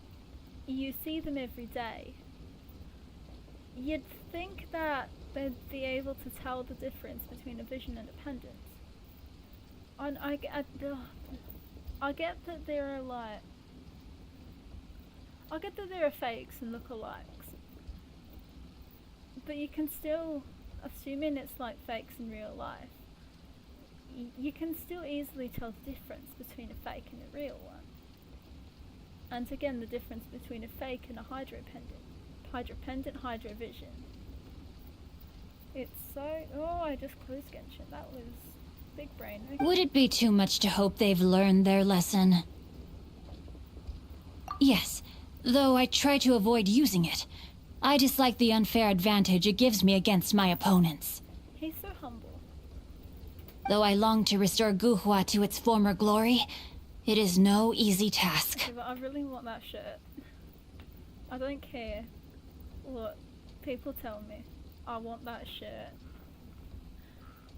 you see them every day, you'd think that they'd be able to tell the difference between a vision and a pendant. And I get that there are like, I get that there are fakes and lookalikes, but you can still, assuming it's like fakes in real life, you can still easily tell the difference between a fake and a real one. And again, the difference between a fake and a hydropendant, hydrovision. It's so, oh, I just closed genshin, that was big brain. Okay. Would it be too much to hope they've learned their lesson? Yes, though I try to avoid using it. I dislike the unfair advantage it gives me against my opponents. He's so humble. Though I long to restore Guhua to its former glory, it is no easy task. Okay, but I really want that shirt. I don't care what people tell me. I want that shirt.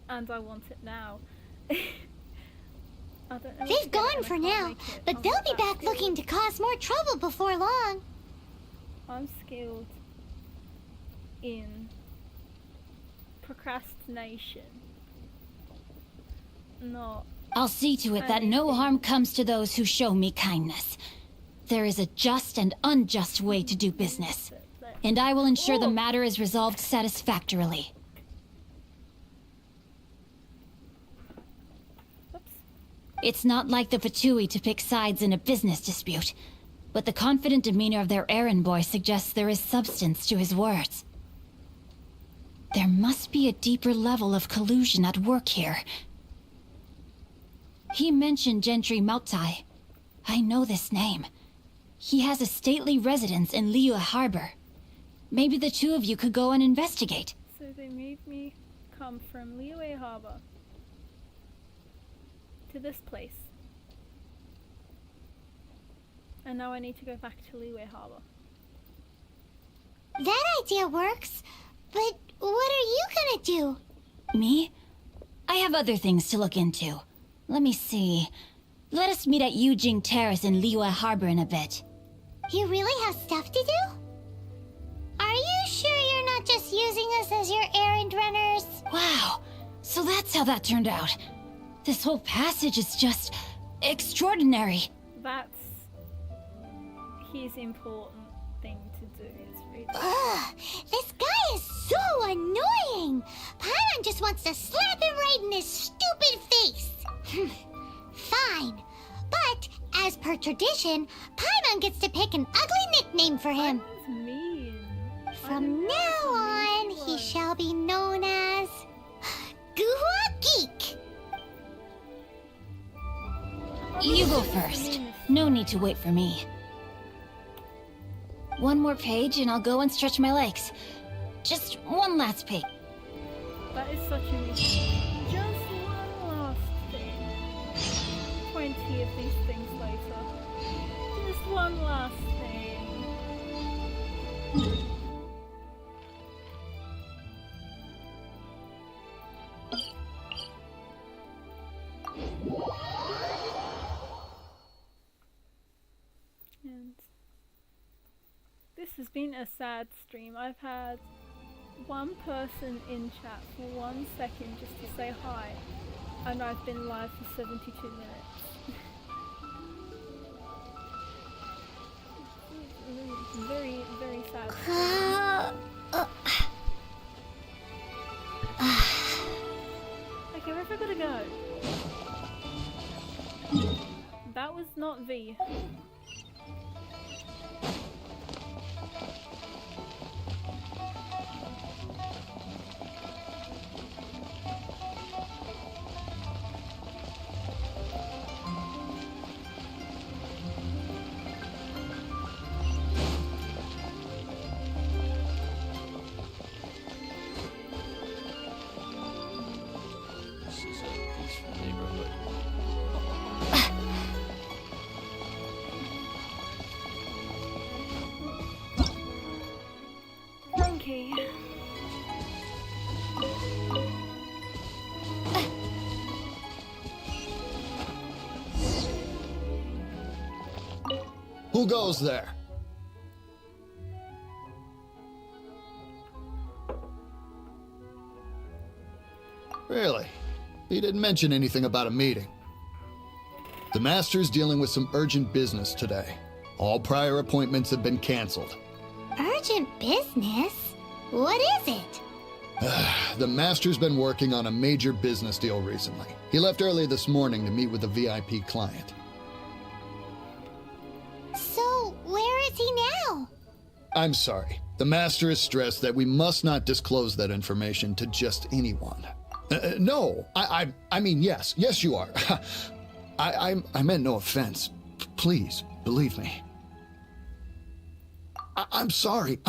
And I want it now. I don't know. They've gone for now, but they'll be back looking to cause more trouble before long. I'm skilled in procrastination. Not. I'll see to it that no harm comes to those who show me kindness. There is a just and unjust way to do business, and I will ensure the matter is resolved satisfactorily. It's not like the Fatui to pick sides in a business dispute, but the confident demeanor of their errand boy suggests there is substance to his words. There must be a deeper level of collusion at work here. He mentioned Gentry Mautai. I know this name. He has a stately residence in Liyue Harbor. Maybe the two of you could go and investigate. So they made me come from Liyue Harbor to this place. And now I need to go back to Liyue Harbor. That idea works, but what are you gonna do? Me? I have other things to look into. Let me see. Let us meet at Yujing Terrace in Liyue Harbor in a bit. You really have stuff to do? Are you sure you're not just using us as your errand runners? Wow, so that's how that turned out. This whole passage is just extraordinary. That's his important thing to do. Is read. Ugh, this guy is so annoying. Paimon just wants to slap him right in his stupid face. Fine, but as per tradition, Paimon gets to pick an ugly nickname for him. That's mean. From now on, he shall be known as Guhua Geek. You go first. No need to wait for me. One more page and I'll go and stretch my legs. Just one last page. That is such an issue. Just one last thing. 20 of these things later. Just one last thing. And this has been a sad stream. I've had one person in chat for 1 second just to say hi, and I've been live for 72 minutes. Very, very sad. Okay, where have I gotta go? That was not V. This is a peaceful neighborhood. Monkey. Who goes there? Really? He didn't mention anything about a meeting. The Master's dealing with some urgent business today. All prior appointments have been canceled. Urgent business? What is it? The Master's been working on a major business deal recently. He left early this morning to meet with a VIP client. So, where is he now? I'm sorry. The Master has stressed that we must not disclose that information to just anyone. No, I mean, yes, you are. I meant no offense. Please, believe me. I'm sorry.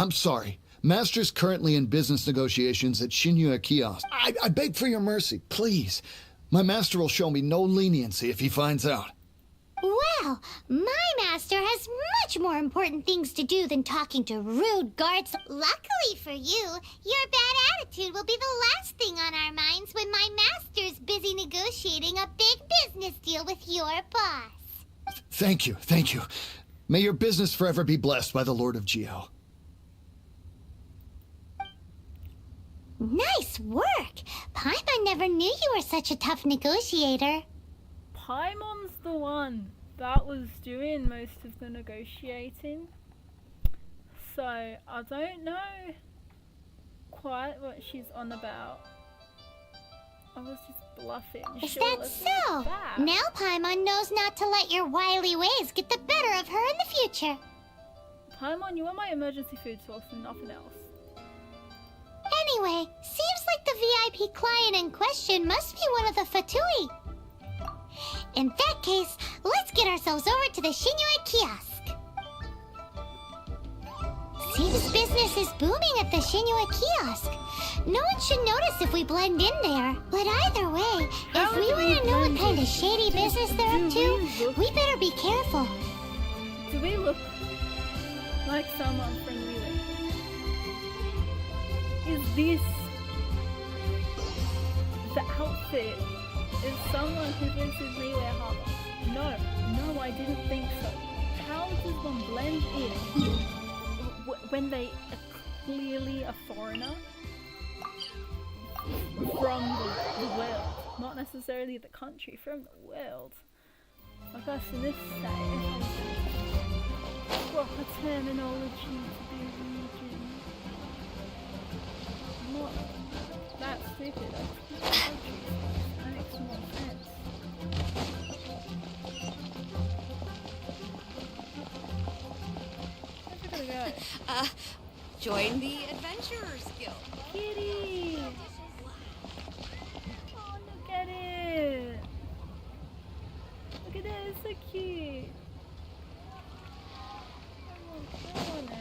Master's currently in business negotiations at Shinya Kiosk. I beg for your mercy, please. My master will show me no leniency if he finds out. Well, my master has much more important things to do than talking to rude guards. Luckily for you, your bad attitude will be the last thing on our minds when my master's busy negotiating a big business deal with your boss. Thank you. May your business forever be blessed by the Lord of Geo. Nice work! Paimon never knew you were such a tough negotiator. Paimon's the one that was doing most of the negotiating. So, I don't know quite what she's on about. I was just bluffing. Is Sure, that let's so? look back. Now Paimon knows not to let your wily ways get the better of her in the future. Paimon, you are my emergency food source and nothing else. Anyway, seems like the VIP client in question must be one of the Fatui. In that case, let's get ourselves over to the Shinue kiosk. Seems business is booming at the Shinue kiosk. No one should notice if we blend in there. But either way, if we want to know what kind of shady business they're up to, we better be careful. Do we look like someone from Liyue? Is this the outfit? Is someone who lives in Liyue Harbor? No, I didn't think so. How does one blend in when they are clearly a foreigner from the world? Not necessarily the country, from the world. I guess in this state, proper terminology to be region. Not that stupid. That makes more sense. Where's it gonna go? Join the Adventurers Guild. Kitty! Oh, look at it! Look at that, it's so cute! I want it.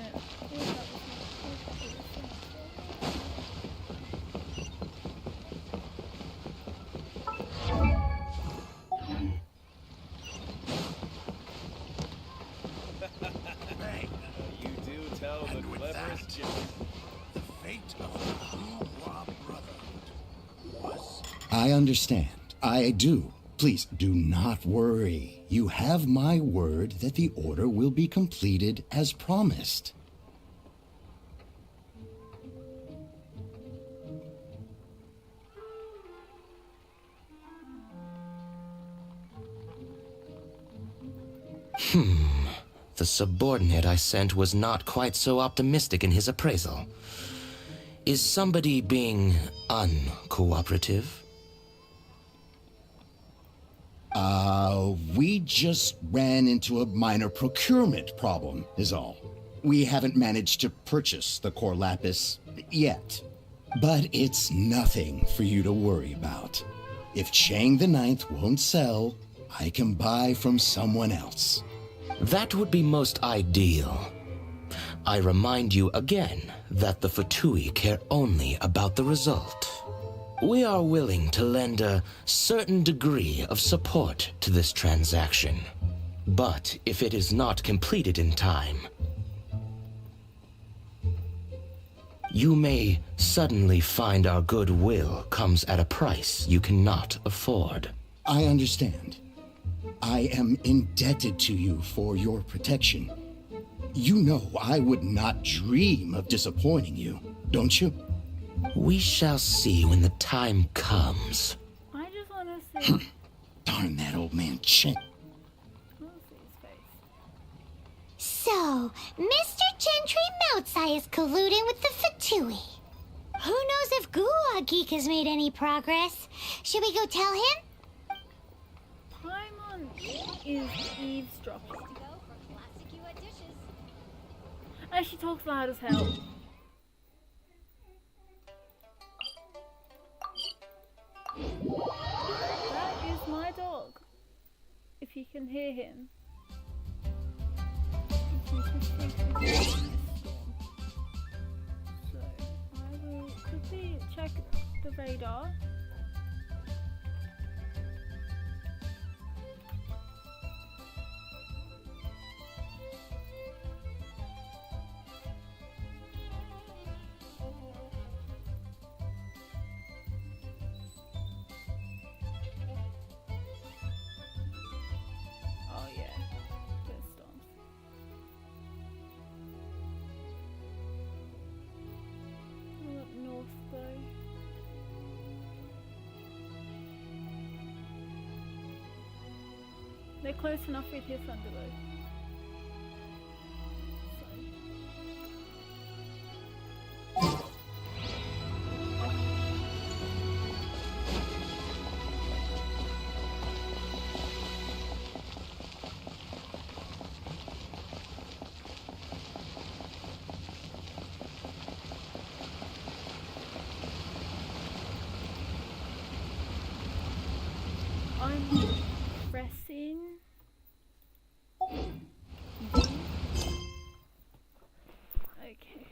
And with that, the fate of the Wu-Wa Brotherhood was... I understand. I do. Please, do not worry. You have my word that the order will be completed as promised. The subordinate I sent was not quite so optimistic in his appraisal. Is somebody being uncooperative? We just ran into a minor procurement problem, is all. We haven't managed to purchase the core lapis yet. But it's nothing for you to worry about. If Chang the Ninth won't sell, I can buy from someone else. That would be most ideal. I remind you again that the Fatui care only about the result. We are willing to lend a certain degree of support to this transaction. But if it is not completed in time, you may suddenly find our goodwill comes at a price you cannot afford. I understand. I am indebted to you for your protection. You know I would not dream of disappointing you, don't you? We shall see when the time comes. I just want to see. Darn that old man Chen. So, Mr. Gentry Moutsai is colluding with the Fatui. Who knows if Gua Geek has made any progress? Should we go tell him? Paimon is eavesdropping. And she talks loud as hell. That is my dog. If you can hear him. So, I will quickly check the radar. Oh yeah, there's storms. Oh, up north though. They're close enough with your thunder though. I'm pressing D. Okay.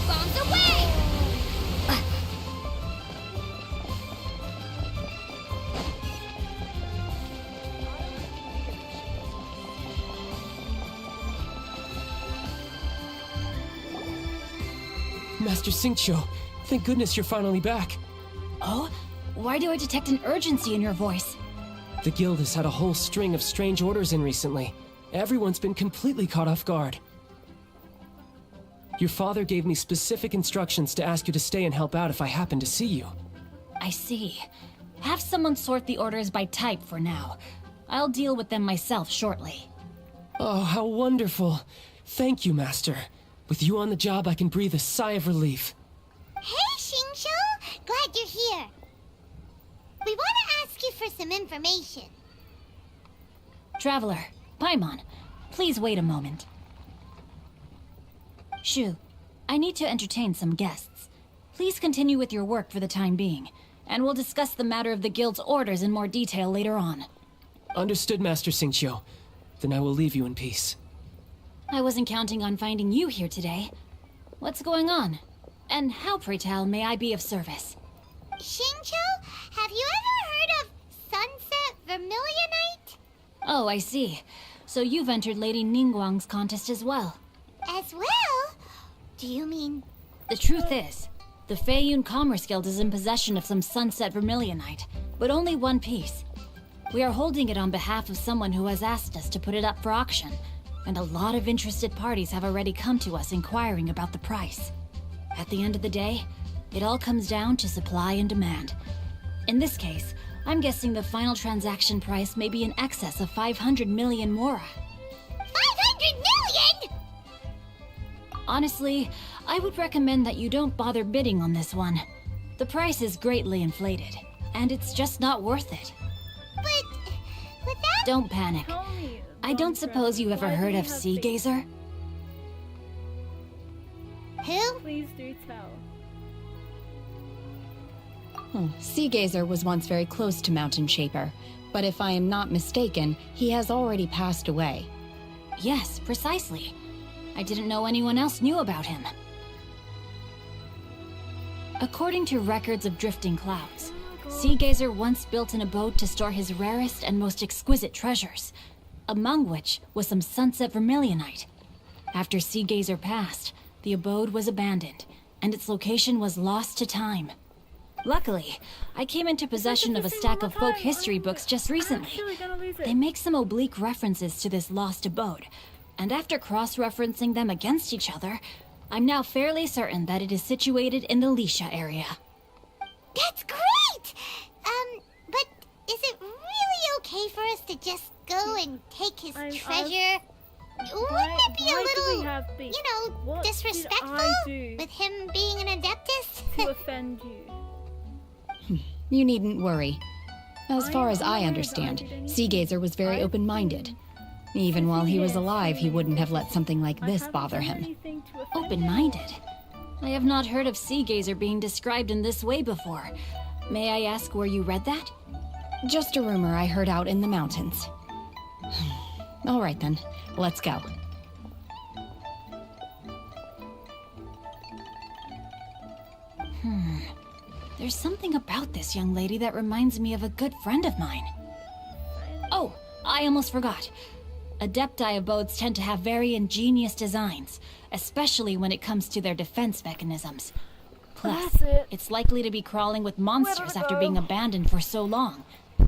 Bombs away! Master Xingqiu, thank goodness you're finally back. Oh? Why do I detect an urgency in your voice? The guild has had a whole string of strange orders in recently. Everyone's been completely caught off guard. Your father gave me specific instructions to ask you to stay and help out if I happen to see you. I see. Have someone sort the orders by type for now. I'll deal with them myself shortly. Oh, how wonderful. Thank you, Master. With you on the job, I can breathe a sigh of relief. Hey, Xingqiu! Glad you're here. We want to ask you for some information. Traveler, Paimon, please wait a moment. Shu, I need to entertain some guests. Please continue with your work for the time being, and we'll discuss the matter of the guild's orders in more detail later on. Understood, Master Xingqiu. Then I will leave you in peace. I wasn't counting on finding you here today. What's going on? And how, pray tell, may I be of service? Xingqiu, have you ever heard of Sunset Vermilionite? Oh, I see. So you've entered Lady Ningguang's contest as well. As well? Do you mean... The truth is, the Feiyun Commerce Guild is in possession of some Sunset Vermilionite, but only one piece. We are holding it on behalf of someone who has asked us to put it up for auction, and a lot of interested parties have already come to us inquiring about the price. At the end of the day, it all comes down to supply and demand. In this case, I'm guessing the final transaction price may be in excess of 500 million mora. 500 million?! Honestly, I would recommend that you don't bother bidding on this one. The price is greatly inflated, and it's just not worth it. But... without... Don't panic. I don't suppose you ever heard of Sea Gazer? Who? Please do tell. Sea Gazer was once very close to Mountain Shaper, but if I am not mistaken, he has already passed away. Yes, precisely. I didn't know anyone else knew about him. According to records of drifting clouds, Sea Gazer once built an abode to store his rarest and most exquisite treasures, among which was some Sunset Vermilionite. After Sea Gazer passed, the abode was abandoned, and its location was lost to time. Luckily, I came into possession of a stack of folk history books just recently. They make some oblique references to this lost abode, and after cross-referencing them against each other, I'm now fairly certain that it is situated in the Lisha area. That's great! But is it really okay for us to just go and take his treasure? Wouldn't it be a little, disrespectful with him being an Adeptus? To offend you. You needn't worry. As far as I understand, Sea Gazer was very open-minded. Even while he was alive, he wouldn't have let something like this bother him. Open-minded? I have not heard of Sea Gazer being described in this way before. May I ask where you read that? Just a rumor I heard out in the mountains. All right then, let's go. There's something about this young lady that reminds me of a good friend of mine. Oh, I almost forgot. Adepti abodes tend to have very ingenious designs, especially when it comes to their defense mechanisms. Plus, it's likely to be crawling with monsters after being abandoned for so long.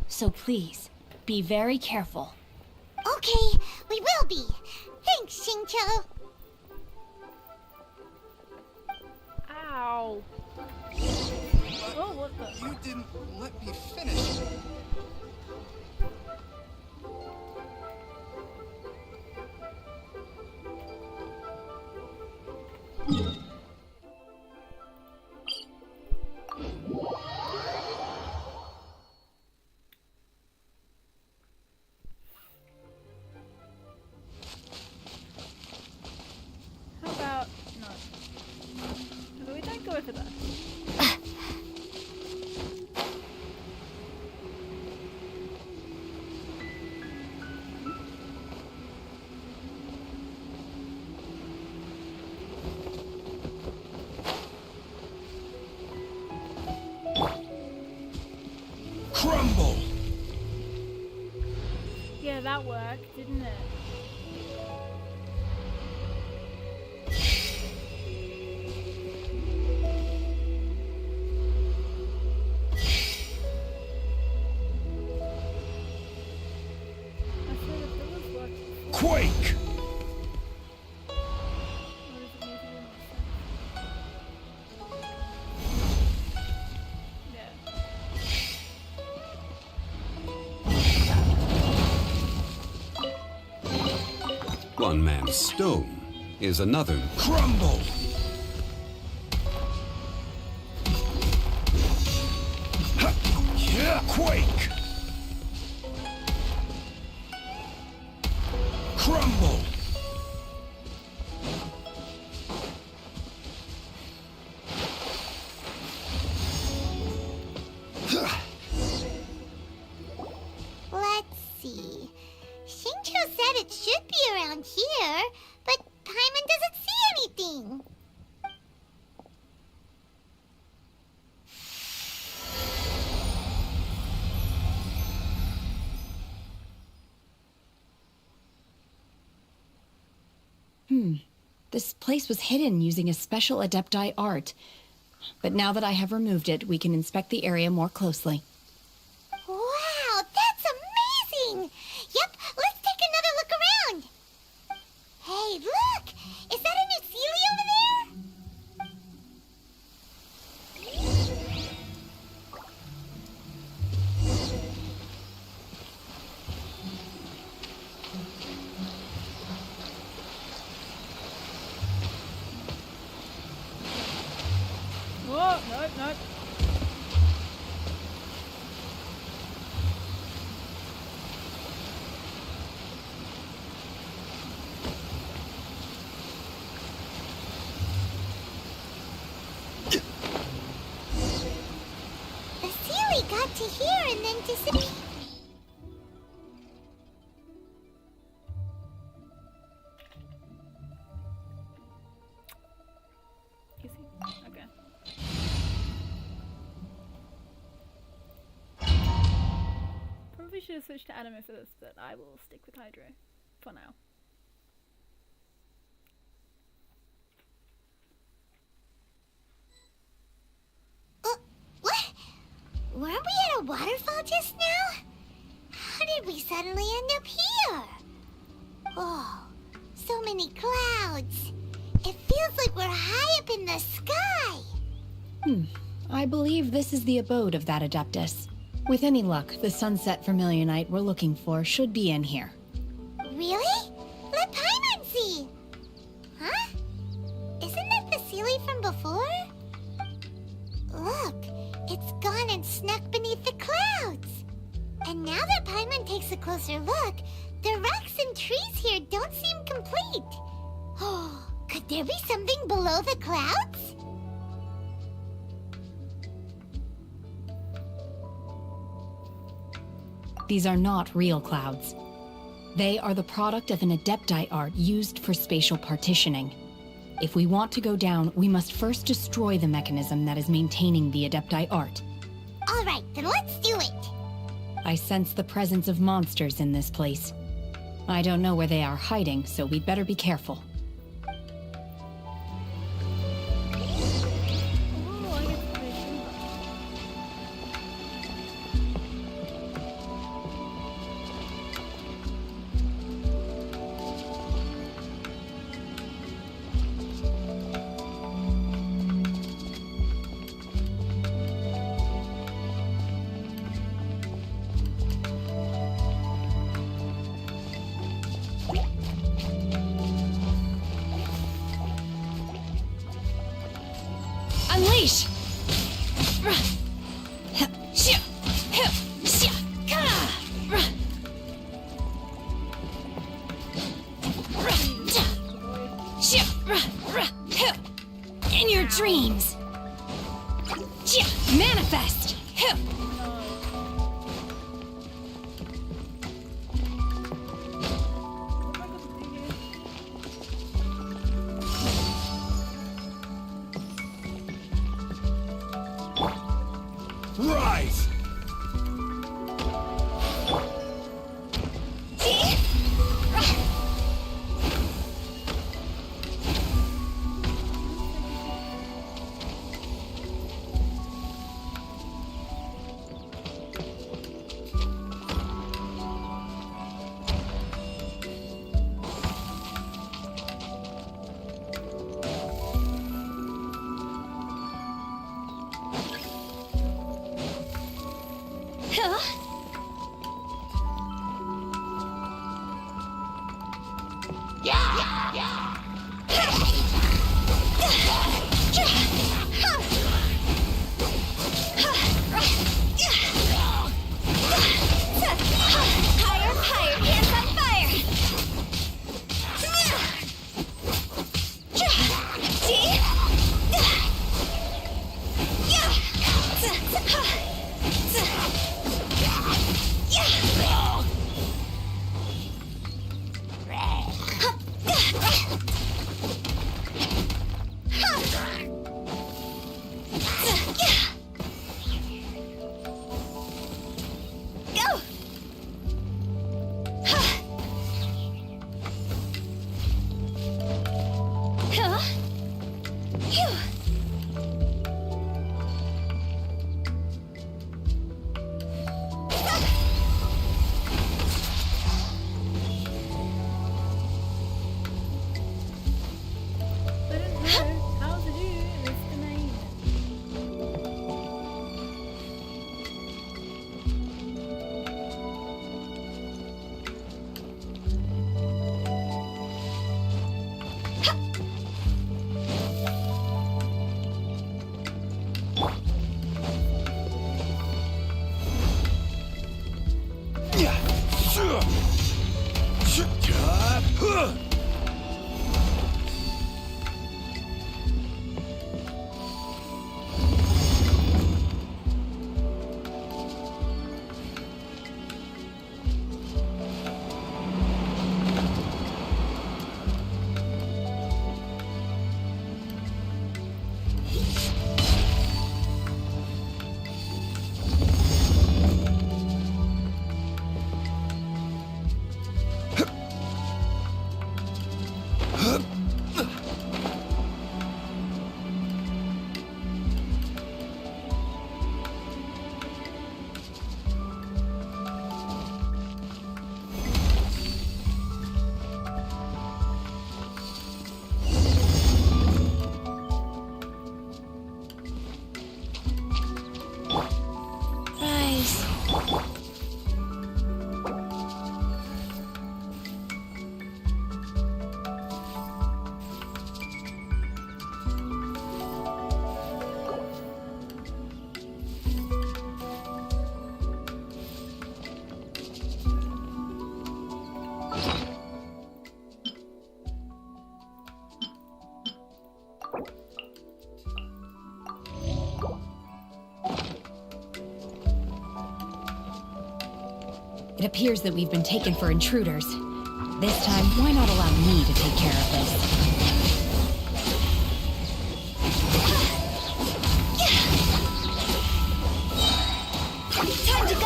So please, be very careful. Okay, we will be. Thanks, Xingqiu. Ow. Oh, what the? You didn't let me finish. How about no? No, we don't go for that. Crumble! Yeah, that worked, didn't it? Quake! One man's stone is another. Crumble! Yeah, quake! Crumble! Let's see. Shinjo said it should be around here, but Paimon doesn't see anything. This place was hidden using a special Adepti art. But now that I have removed it, we can inspect the area more closely. Wow, that's amazing! Yep, let's take another look around. Hey, look! Is that a new Sealy over there? Oh, no, no. The Sealy got to here and then disappeared. Is he? Okay. Probably should have switched to Animo for this, but I will stick with Hydro for now. What? Weren't we at a waterfall just now? How did we suddenly end up here? Oh, so many clouds. It feels like we're high up in the sky. I believe this is the abode of that Adeptus. With any luck, the sunset vermilionite we're looking for should be in here. Really? Let Paimon see. Huh? Isn't that the Sealy from before? Look, it's gone and snuck beneath the clouds. And now that Paimon takes a closer look, the rocks and trees here don't seem complete. Oh, could there be something below the clouds? These are not real clouds. They are the product of an Adepti art used for spatial partitioning. If we want to go down, we must first destroy the mechanism that is maintaining the Adepti art. All right, then let's do it. I sense the presence of monsters in this place. I don't know where they are hiding, so we'd better be careful. Unleash! In your dreams! Manifest! Rise! Higher, higher, hands on fire! See? Go! Huh? Phew. I don't know how to do this domain. Rise. It appears that we've been taken for intruders. This time, why not allow me to take care of this? Time to go!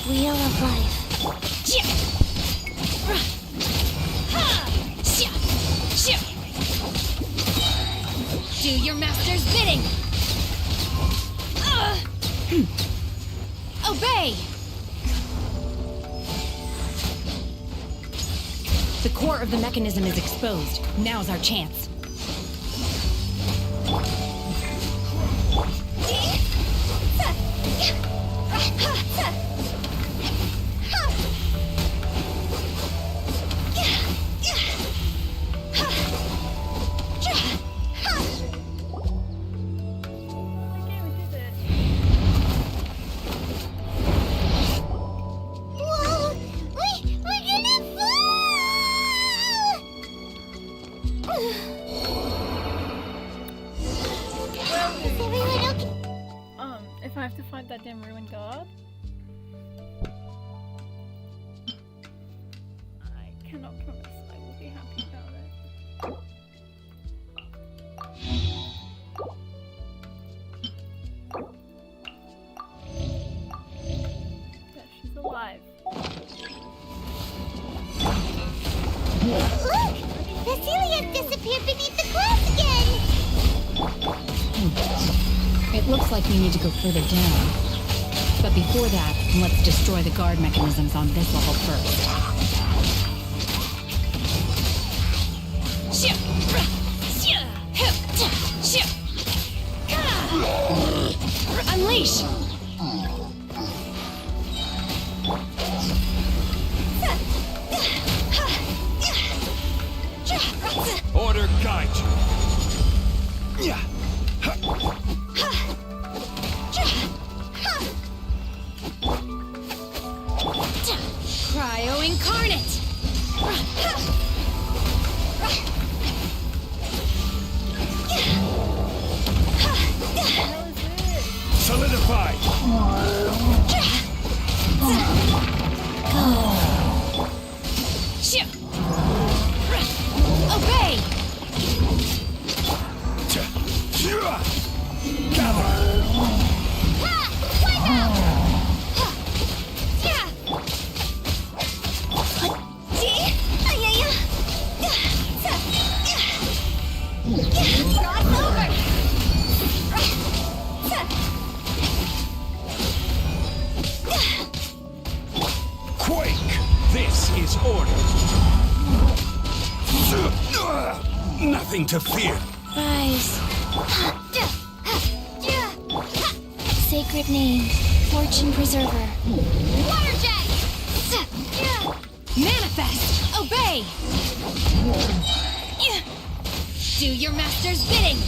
Wheel of life. Do your master's bidding! Obey! The core of the mechanism is exposed. Now's our chance. Whoa! We're gonna fall! Is everyone okay? If I have to fight that damn ruined guard, I cannot promise I will be happy about it. Yeah, she's alive. Look! Vasilia disappeared beneath the glass again! It It looks like we need to go further down. But before that, let's destroy the guard mechanisms on this level first. Unleash! Order guide you. Cryo incarnate! Solidify. Obey! Quake. This is order. Nothing to fear. Rise. Sacred name, Fortune Preserver. Water jet! Manifest! Obey! Do your master's bidding!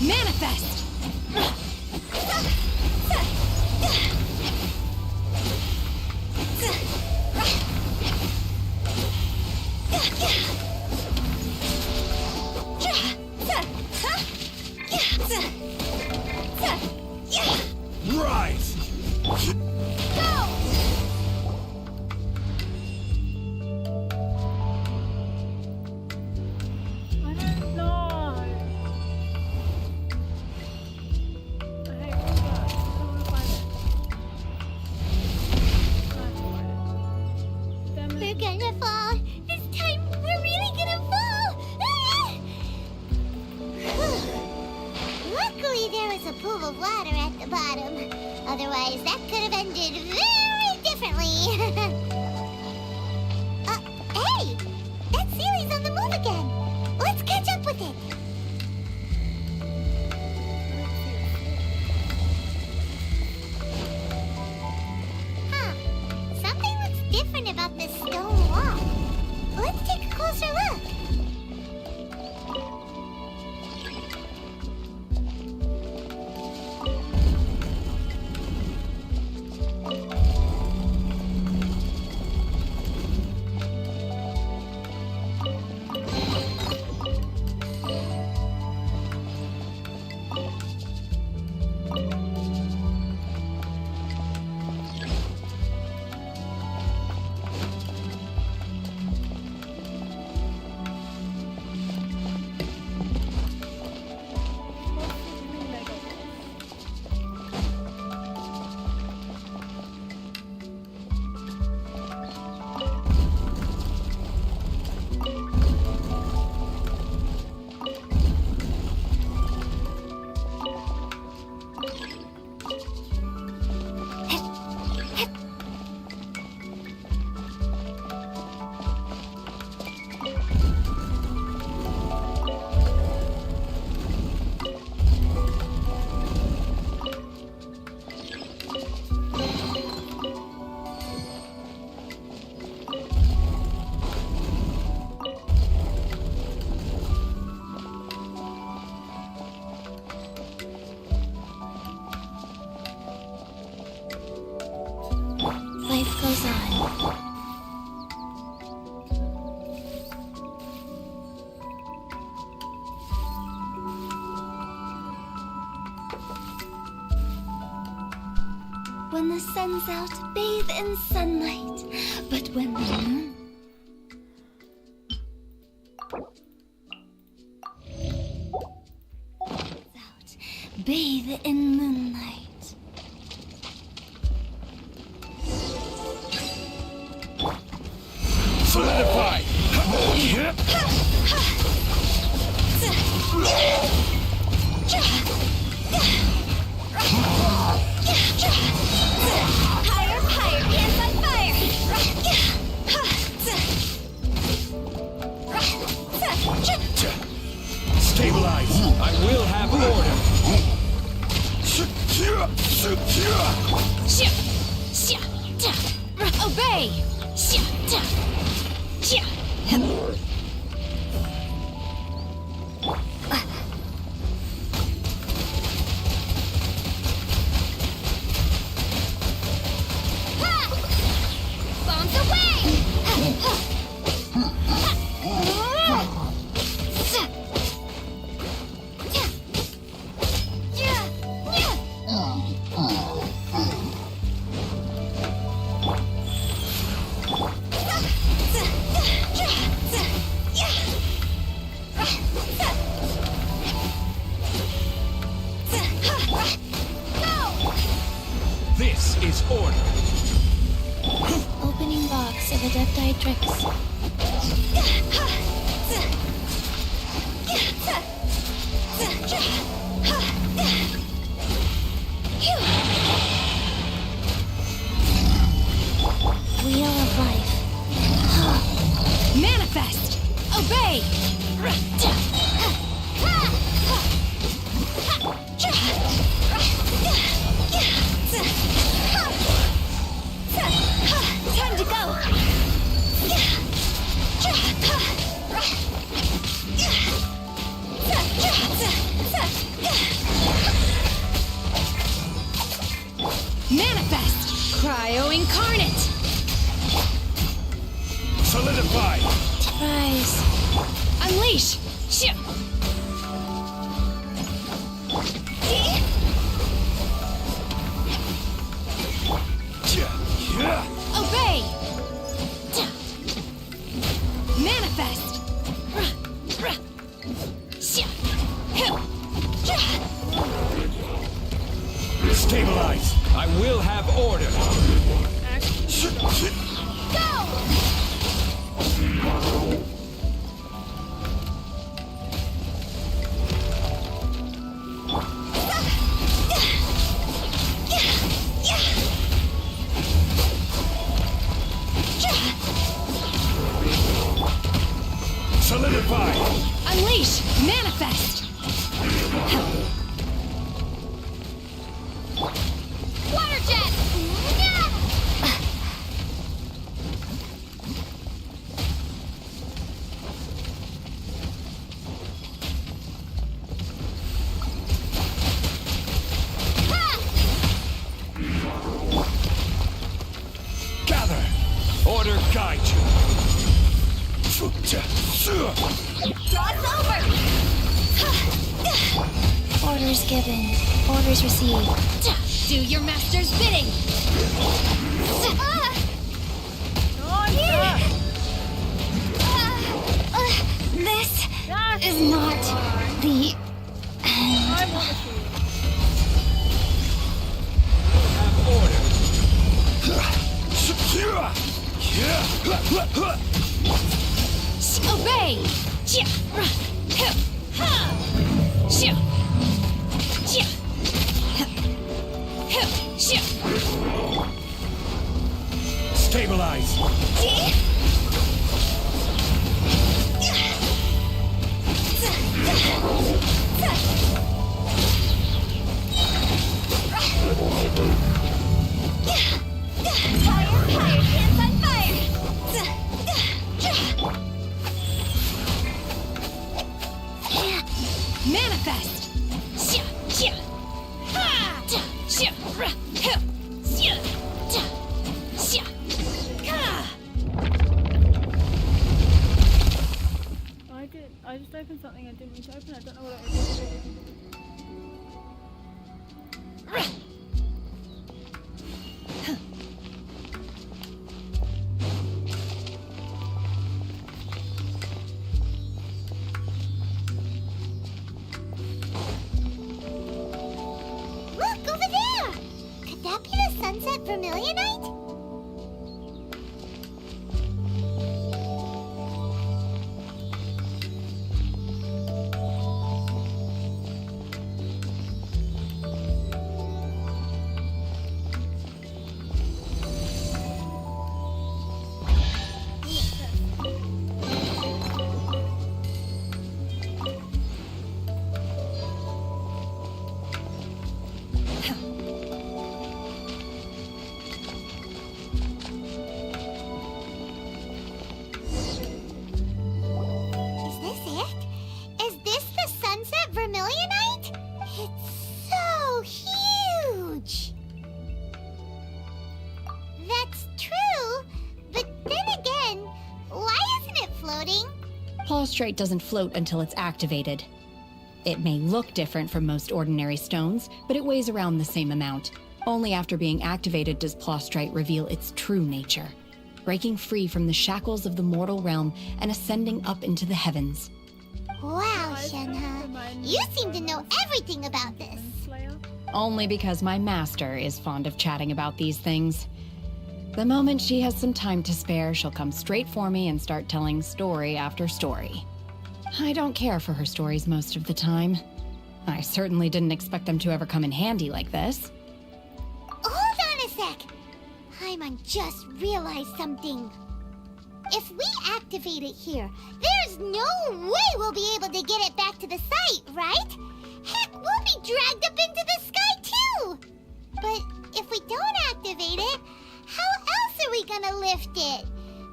Manifest! Rise. We're gonna fall. This time, we're really gonna fall. Luckily, there was a pool of water at the bottom. Otherwise, that could have ended very differently. Hey! That Sealy's on the move again. Let's catch up with it. Huh. Something looks different about this stone wall. Let's take a closer look. Life goes on. When the sun's out, bathe in sunlight. But when the moon... out, bathe in moonlight. Solidify. Stabilize. I will have order. Obey! Bombs away! This is order. Opening box of Adepti tricks. Wheel of life. Manifest! Obey! Time to go! Manifest! Cryo incarnate! Solidify. Surprise. Unleash! Obey! Manifest! Stabilize. I will have order. Solidify. Unleash! Manifest! Water jet! Gather. Order guide you. Cross over! Orders given. Orders received. Do your master's bidding! This is not the end. Obey! Stabilize. Manifest! I just opened something I didn't mean to open. I don't know what it is. Look, over there! Could that be the Sunset Vermilionite? It's so huge! That's true, but then again, why isn't it floating? Plaustrite doesn't float until it's activated. It may look different from most ordinary stones, but it weighs around the same amount. Only after being activated does Plaustrite reveal its true nature, breaking free from the shackles of the mortal realm and ascending up into the heavens. Wow, Shenhe, you seem to know everything about this. Only because my master is fond of chatting about these things. The moment she has some time to spare, she'll come straight for me and start telling story after story. I don't care for her stories most of the time. I certainly didn't expect them to ever come in handy like this. Hold on a sec! Paimon just realized something. If we activate it here, there's no way we'll be able to get it back to the site, right? Heck, we'll be dragged up into the sky too! But if we don't activate it, how else are we gonna lift it?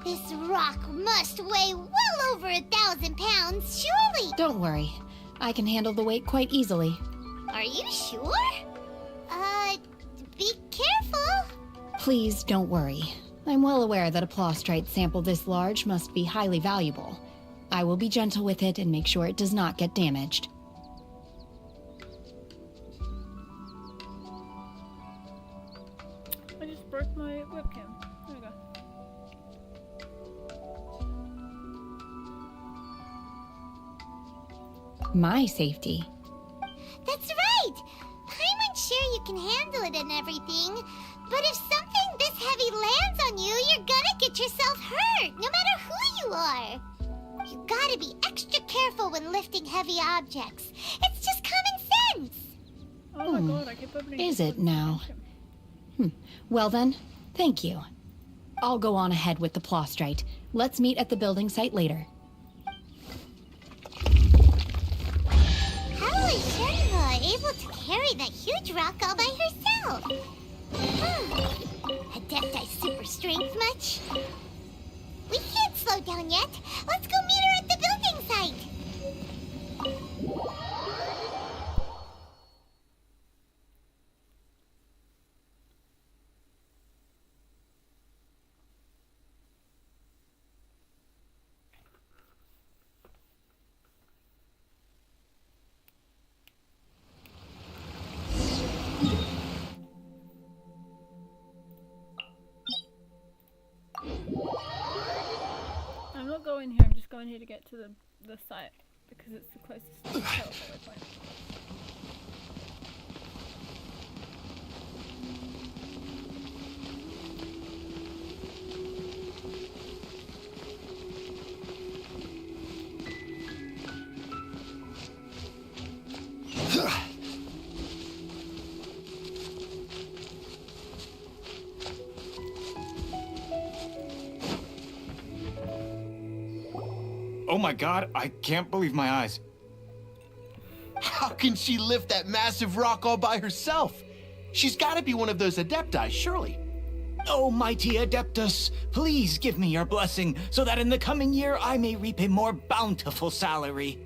This rock must weigh well over 1,000 pounds, surely! Don't worry. I can handle the weight quite easily. Are you sure? Be careful! Please don't worry. I'm well aware that a plaustrite sample this large must be highly valuable. I will be gentle with it and make sure it does not get damaged. I just broke my webcam. There we go. My safety. That's right! Paimon's sure you can handle it and everything, but if something this heavy lands on you, you're gonna get yourself hurt, no matter who you are. You gotta be extra careful when lifting heavy objects. It's just common sense. Oh my god, I keep opening. Is it now? Well then, thank you. I'll go on ahead with the plaustrite. Let's meet at the building site later. How is Shenhe able to carry that huge rock all by herself? Adepti super strength much? We can't slow down yet. Let's go meet her at the building site. I'm not going here, I'm just going here to get to the site because it's the closest teleport point. Oh my god, I can't believe my eyes. How can she lift that massive rock all by herself? She's gotta be one of those Adepti, surely. Oh, mighty Adeptus, please give me your blessing so that in the coming year I may reap a more bountiful salary.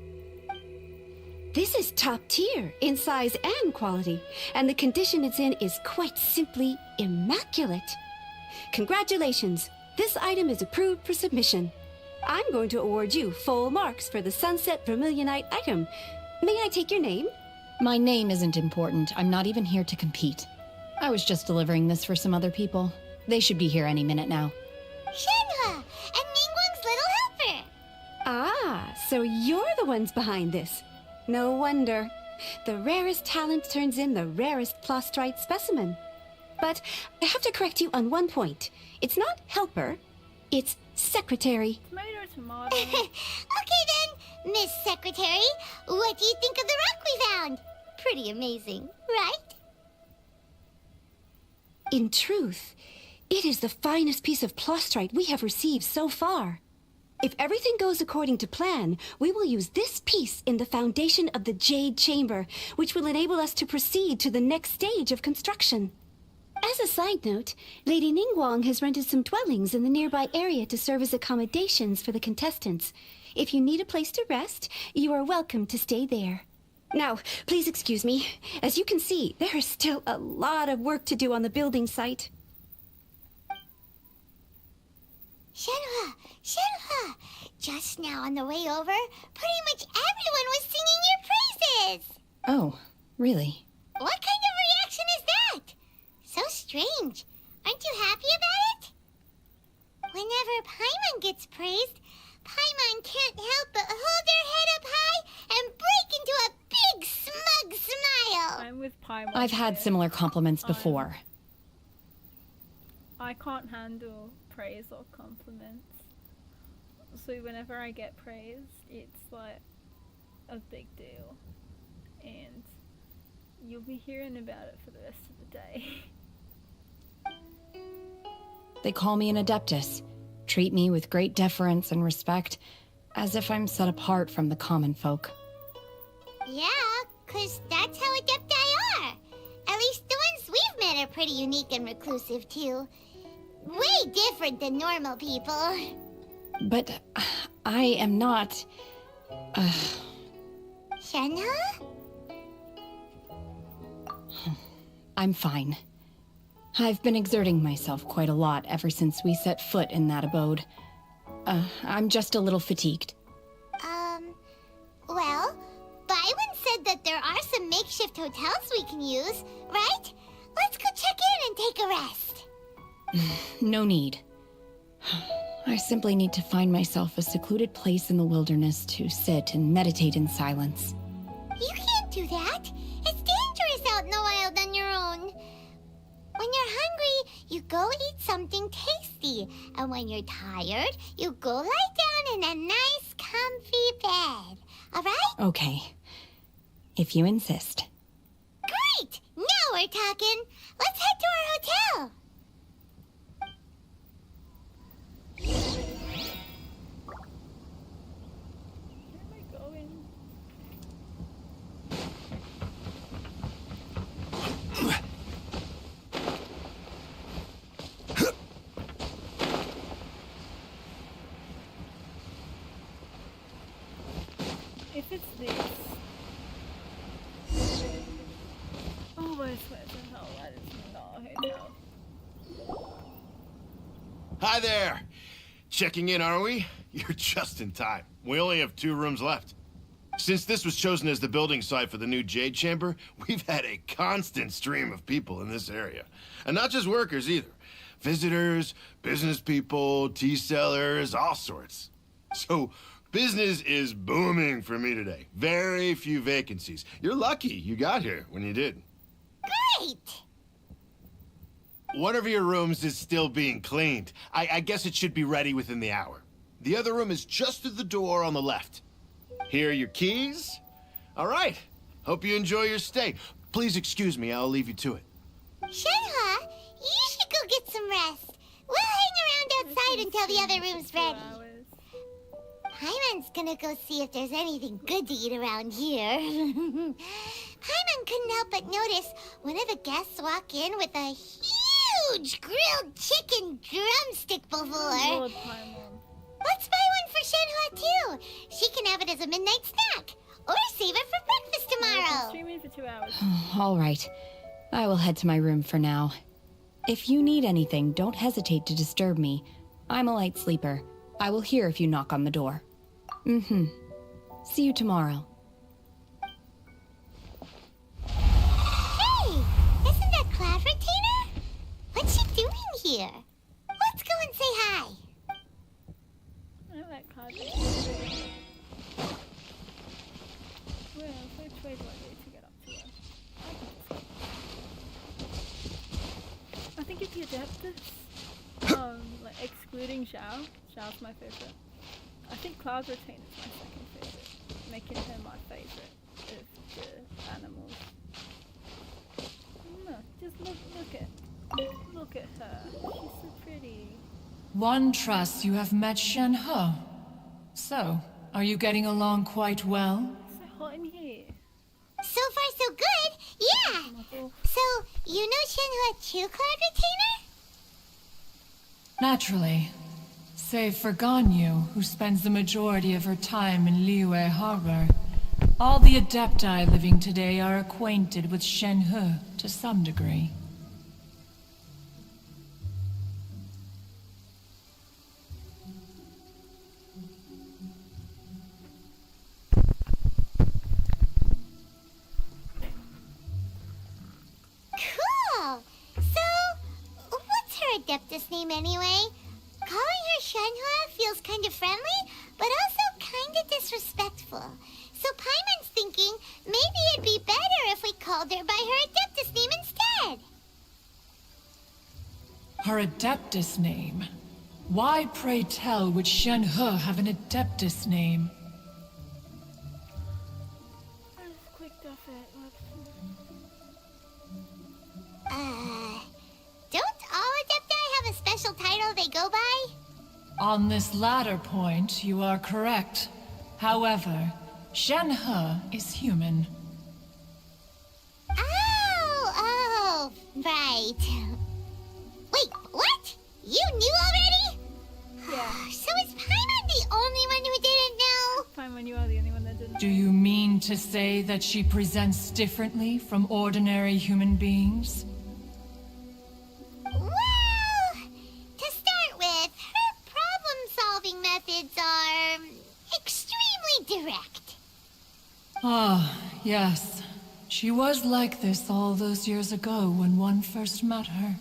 This is top tier in size and quality, and the condition it's in is quite simply immaculate. Congratulations, this item is approved for submission. I'm going to award you full marks for the Sunset Vermilionite item. May I take your name? My name isn't important. I'm not even here to compete. I was just delivering this for some other people. They should be here any minute now. Shenhe and Ningguang's little helper. Ah, so you're the ones behind this. No wonder. The rarest talent turns in the rarest plaustrite specimen. But I have to correct you on one point. It's not helper, it's secretary. Tomato, tomato. Okay then, Miss Secretary, what do you think of the rock we found? Pretty amazing, right? In truth, it is the finest piece of plaustrite we have received so far. If everything goes according to plan, we will use this piece in the foundation of the Jade Chamber, which will enable us to proceed to the next stage of construction. As a side note, Lady Ningguang has rented some dwellings in the nearby area to serve as accommodations for the contestants. If you need a place to rest, you are welcome to stay there. Now, please excuse me. As you can see, there is still a lot of work to do on the building site. Shenhua! Shenhua! Just now on the way over, pretty much everyone was singing your praises! Oh, really? What kind of reaction is that? So strange. Aren't you happy about it? Whenever Paimon gets praised, Paimon can't help but hold their head up high and break into a big smug smile. I'm with Paimon. I've had similar compliments before. I can't handle praise or compliments. So whenever I get praise, it's like a big deal. And you'll be hearing about it for the rest of the day. They call me an adeptus, treat me with great deference and respect, as if I'm set apart from the common folk. Yeah, 'cause that's how Adepti are. At least the ones we've met are pretty unique and reclusive, too. Way different than normal people. But I am not... Shenhua? I'm fine. I've been exerting myself quite a lot ever since we set foot in that abode. I'm just a little fatigued. Well, Byron said that there are some makeshift hotels we can use, right? Let's go check in and take a rest. No need. I simply need to find myself a secluded place in the wilderness to sit and meditate in silence. You can't do that. It's dangerous out in the wild on your own. When you're hungry, you go eat something tasty. And when you're tired, you go lie down in a nice, comfy bed. All right? Okay. If you insist. Great! Now we're talking. Let's head to our hotel. If it's this... Oh, I swear to hell, that is not a hotel. Hi there. Checking in, are we? You're just in time. We only have 2 rooms left. Since this was chosen as the building site for the new Jade Chamber, we've had a constant stream of people in this area. And not just workers either. Visitors, business people, tea sellers, all sorts. So, business is booming for me today. Very few vacancies. You're lucky you got here when you did. Great! One of your rooms is still being cleaned. I guess it should be ready within the hour. The other room is just through the door on the left. Here are your keys. All right. Hope you enjoy your stay. Please excuse me, I'll leave you to it. Shenhua, you should go get some rest. We'll hang around outside until the other room's ready. Paimon's gonna go see if there's anything good to eat around here. Paimon couldn't help but notice one of the guests walk in with a huge grilled chicken drumstick before. Let's buy one for Shenhua too. She can have it as a midnight snack. Or save it for breakfast tomorrow. Streaming for 2 hours. All right. I will head to my room for now. If you need anything, don't hesitate to disturb me. I'm a light sleeper. I will hear if you knock on the door. See you tomorrow. Hey! Isn't that Cloud Retainer? What's she doing here? Let's go and say hi. I like Cloud Retainer. Well, which way do I go to get up to her? I think if you adapt this, like excluding Zhao, Zhao's my favorite. I think Cloud Retainer is my second favorite, making her my favorite of the animals. No, just look at her. She's so pretty. One trusts you have met Shenhe. So, are you getting along quite well? It's so hot in here. So far, so good. Yeah. So, you know Shenhua too, Cloud Retainer? Naturally. Save for Ganyu, who spends the majority of her time in Liyue Harbor. All the Adepti living today are acquainted with Shen He to some degree. Cool! So, what's her Adeptus name anyway? Calling her Shenhua feels kind of friendly, but also kind of disrespectful. So Paimon's thinking maybe it'd be better if we called her by her Adeptus name instead. Her Adeptus name? Why, pray tell, would Shen He have an Adeptus name? I just clicked off it. Don't all Adepti have a special title they go by? On this latter point, you are correct. However, Shen He is human. Oh, right. Wait, what? You knew already? Yeah. So is Paimon the only one who didn't know? Paimon, you are the only one that didn't. Do you mean to say that she presents differently from ordinary human beings? Well, to start with, her problem-solving methods are extremely direct. Ah, yes. She was like this all those years ago when one first met her.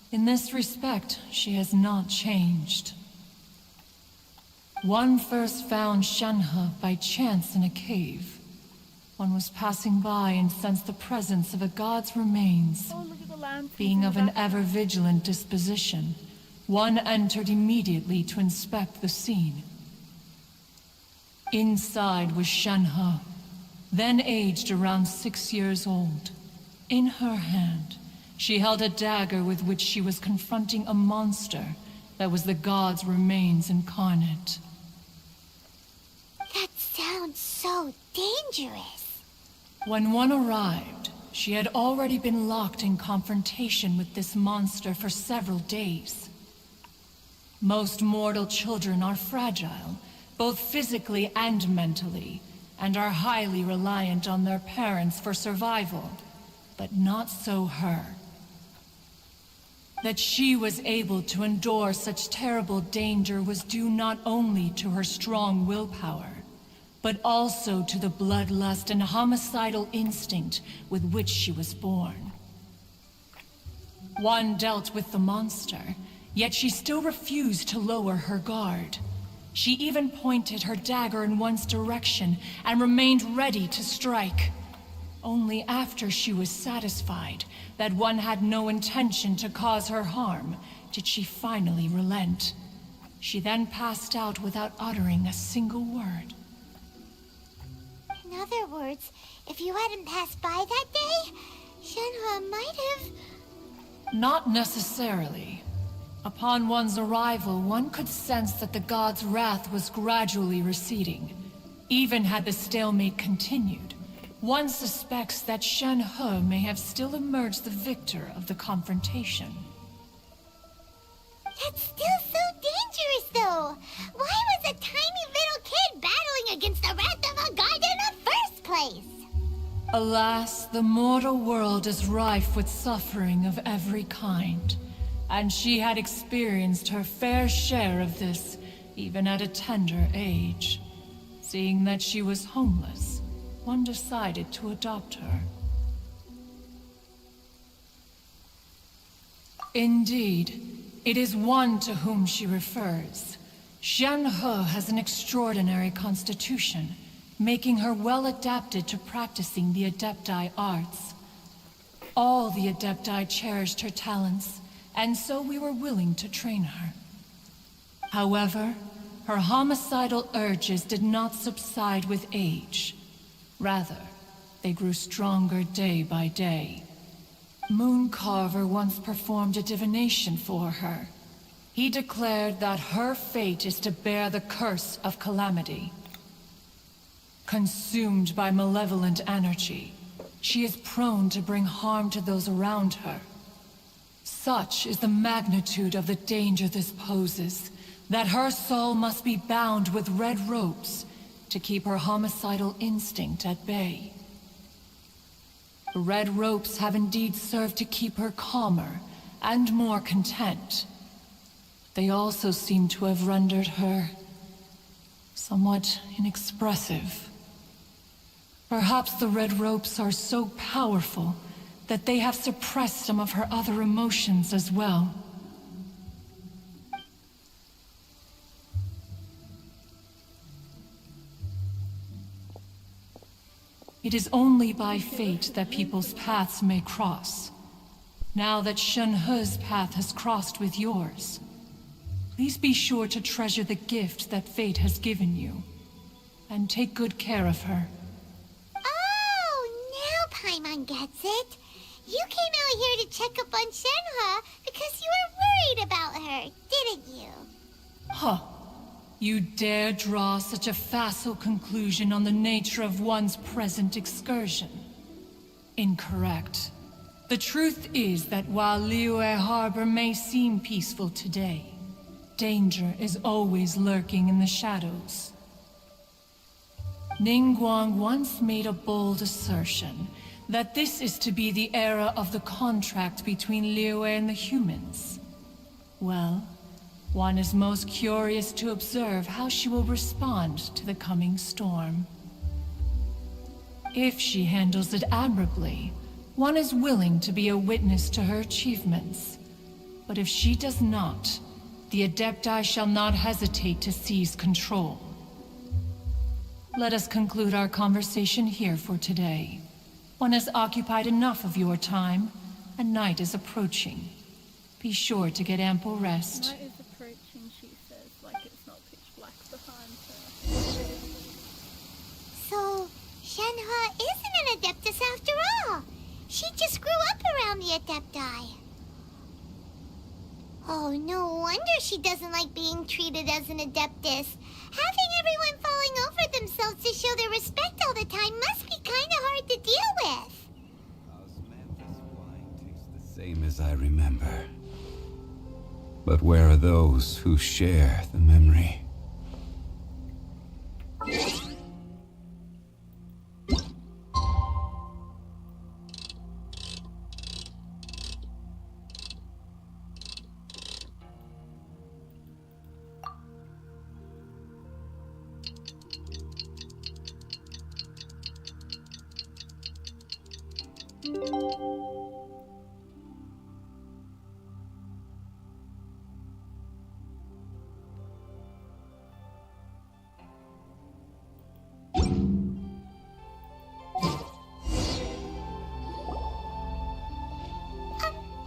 In this respect, she has not changed. One first found Shen He by chance in a cave. One was passing by and sensed the presence of a god's remains. Oh, look at the lanterns Being in of the an back. ever-vigilant disposition, one entered immediately to inspect the scene. Inside was Shen He, then aged around 6 years old. In her hand, she held a dagger with which she was confronting a monster that was the god's remains incarnate. That sounds so dangerous. When one arrived, she had already been locked in confrontation with this monster for several days. Most mortal children are fragile, both physically and mentally, and are highly reliant on their parents for survival. But not so her. That she was able to endure such terrible danger was due not only to her strong willpower, but also to the bloodlust and homicidal instinct with which she was born. One dealt with the monster, yet she still refused to lower her guard. She even pointed her dagger in one's direction and remained ready to strike. Only after she was satisfied that one had no intention to cause her harm did she finally relent. She then passed out without uttering a single word. In other words, if you hadn't passed by that day, Shenhua might have... Not necessarily. Upon one's arrival, one could sense that the god's wrath was gradually receding. Even had the stalemate continued, one suspects that Shen He may have still emerged the victor of the confrontation. That's still so dangerous, though. Why was a tiny little kid battling against the wrath of a god in the first place? Alas, the mortal world is rife with suffering of every kind, and she had experienced her fair share of this, even at a tender age. Seeing that she was homeless, one decided to adopt her. Indeed, it is one to whom she refers. Shen He has an extraordinary constitution, making her well adapted to practicing the Adepti arts. All the Adepti cherished her talents, and so we were willing to train her. However, her homicidal urges did not subside with age. Rather, they grew stronger day by day. Mooncarver once performed a divination for her. He declared that her fate is to bear the curse of calamity. Consumed by malevolent energy, she is prone to bring harm to those around her. Such is the magnitude of the danger this poses, that her soul must be bound with red ropes, to keep her homicidal instinct at bay. The red ropes have indeed served to keep her calmer and more content. They also seem to have rendered her somewhat inexpressive. Perhaps the red ropes are so powerful that they have suppressed some of her other emotions as well. It is only by fate that people's paths may cross. Now that Shenhe's path has crossed with yours, please be sure to treasure the gift that fate has given you, and take good care of her. Oh, now Paimon gets it. You came out here to check up on Shenhe because you were worried about her, didn't you? Huh. You dare draw such a facile conclusion on the nature of one's present excursion? Incorrect. The truth is that while Liyue Harbor may seem peaceful today, danger is always lurking in the shadows. Ningguang once made a bold assertion that this is to be the era of the contract between Liyue and the humans. Well, one is most curious to observe how she will respond to the coming storm. If she handles it admirably, one is willing to be a witness to her achievements. But if she does not, the Adepti shall not hesitate to seize control. Let us conclude our conversation here for today. One has occupied enough of your time, and night is approaching. Be sure to get ample rest. Night is approaching, she says, like it's not pitch black behind her. So, Shenhe isn't an Adeptus after all. She just grew up around the Adepti. Oh, no wonder she doesn't like being treated as an Adeptus. Having everyone falling over themselves to show their respect all the time must be kind of hard to deal with. Osmanthus wine tastes the same as I remember. But where are those who share the memory?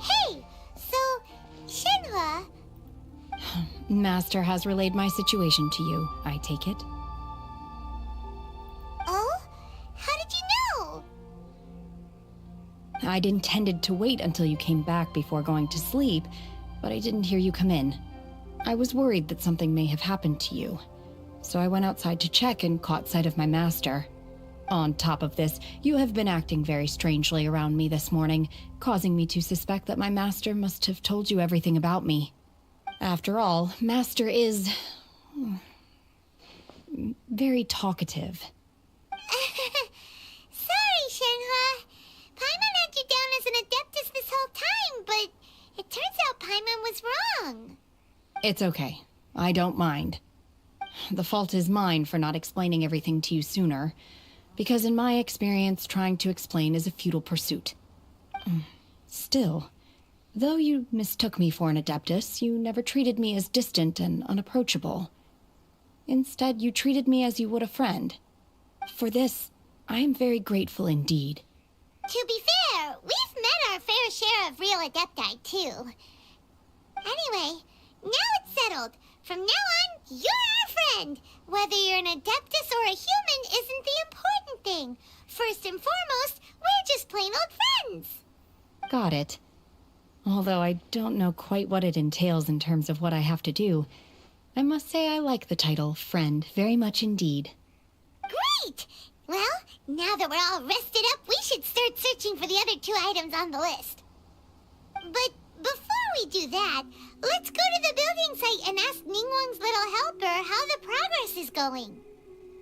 Hey, so, Shenhe... Master has relayed my situation to you, I take it. Oh? How did you know? I'd intended to wait until you came back before going to sleep, but I didn't hear you come in. I was worried that something may have happened to you, so I went outside to check and caught sight of my master. On top of this, you have been acting very strangely around me this morning, causing me to suspect that my master must have told you everything about me. After all, Master is... very talkative. Sorry, Shenhe. Paimon had you down as an Adeptus this whole time, but it turns out Paimon was wrong. It's okay. I don't mind. The fault is mine for not explaining everything to you sooner, because in my experience, trying to explain is a futile pursuit. Still, though you mistook me for an Adeptus, you never treated me as distant and unapproachable. Instead, you treated me as you would a friend. For this, I am very grateful indeed. To be fair, we've met our fair share of real Adepti, too. Anyway, now it's settled. From now on, you're our friend. Whether you're an Adeptus or a human isn't the important thing. First and foremost, we're just plain old friends. Got it. Although I don't know quite what it entails in terms of what I have to do, I must say I like the title friend very much indeed. Great! Well, now that we're all rested up, we should start searching for the other 2 items on the list. But before we do that, let's go to the building site and ask Ningguang's little helper how the progress is going.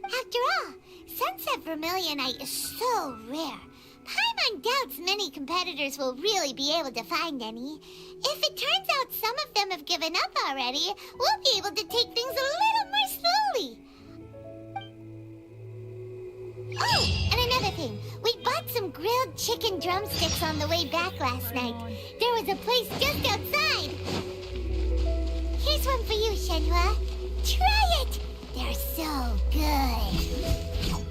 After all, Sunset Vermilionite is so rare. Paimon doubts many competitors will really be able to find any. If it turns out some of them have given up already, we'll be able to take things a little more slowly. Oh, and another thing. We bought some grilled chicken drumsticks on the way back last night. There was a place just outside. Here's one for you, Shenhua. Try it! They're so good.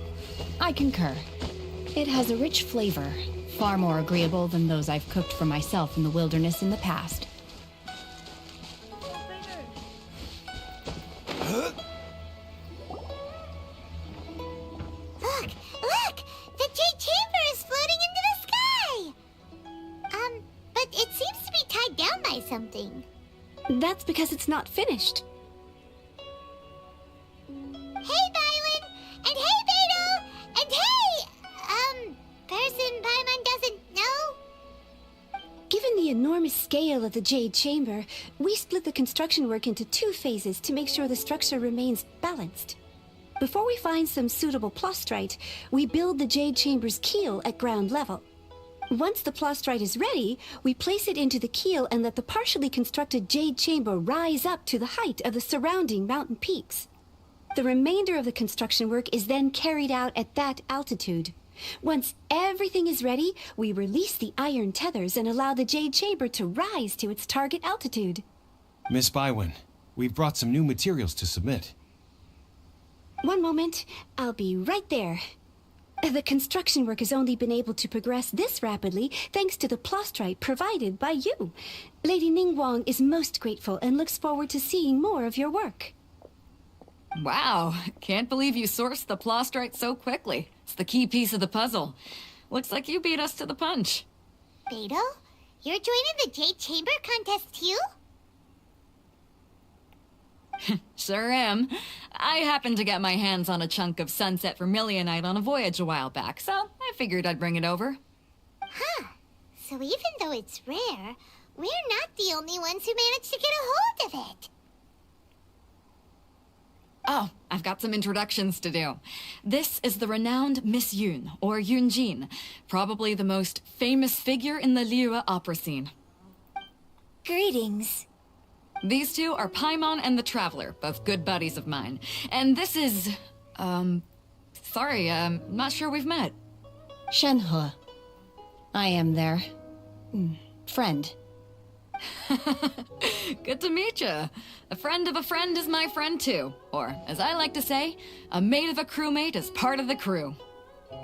I concur. It has a rich flavor, far more agreeable than those I've cooked for myself in the wilderness in the past. Look! The Jade Chamber is floating into the sky! But it seems to be tied down by something. That's because it's not finished. Hey, Bylin! And hey, Beto! And hey! Person Paimon doesn't know? Given the enormous scale of the Jade Chamber, we split the construction work into 2 phases to make sure the structure remains balanced. Before we find some suitable plastrite, we build the Jade Chamber's keel at ground level. Once the plastrite is ready, we place it into the keel and let the partially constructed Jade Chamber rise up to the height of the surrounding mountain peaks. The remainder of the construction work is then carried out at that altitude. Once everything is ready, we release the iron tethers and allow the Jade Chamber to rise to its target altitude. Miss Bywin, we've brought some new materials to submit. One moment, I'll be right there. The construction work has only been able to progress this rapidly thanks to the plastrite provided by you. Lady Ningguang is most grateful and looks forward to seeing more of your work. Wow, can't believe you sourced the plastrite so quickly. It's the key piece of the puzzle. Looks like you beat us to the punch. Beto, you're joining the Jade Chamber contest too? Sure am. I happened to get my hands on a chunk of Sunset Vermilionite on a voyage a while back, so I figured I'd bring it over. Huh. So even though it's rare, we're not the only ones who managed to get a hold of it. Oh, I've got some introductions to do. This is the renowned Miss Yun, or Yunjin, probably the most famous figure in the Liyue opera scene. Greetings. These two are Paimon and the Traveler, both good buddies of mine. And this is... sorry, not sure we've met. Shenhe. I am their... friend. Good to meet you. A friend of a friend is my friend too. Or, as I like to say, a mate of a crewmate is part of the crew.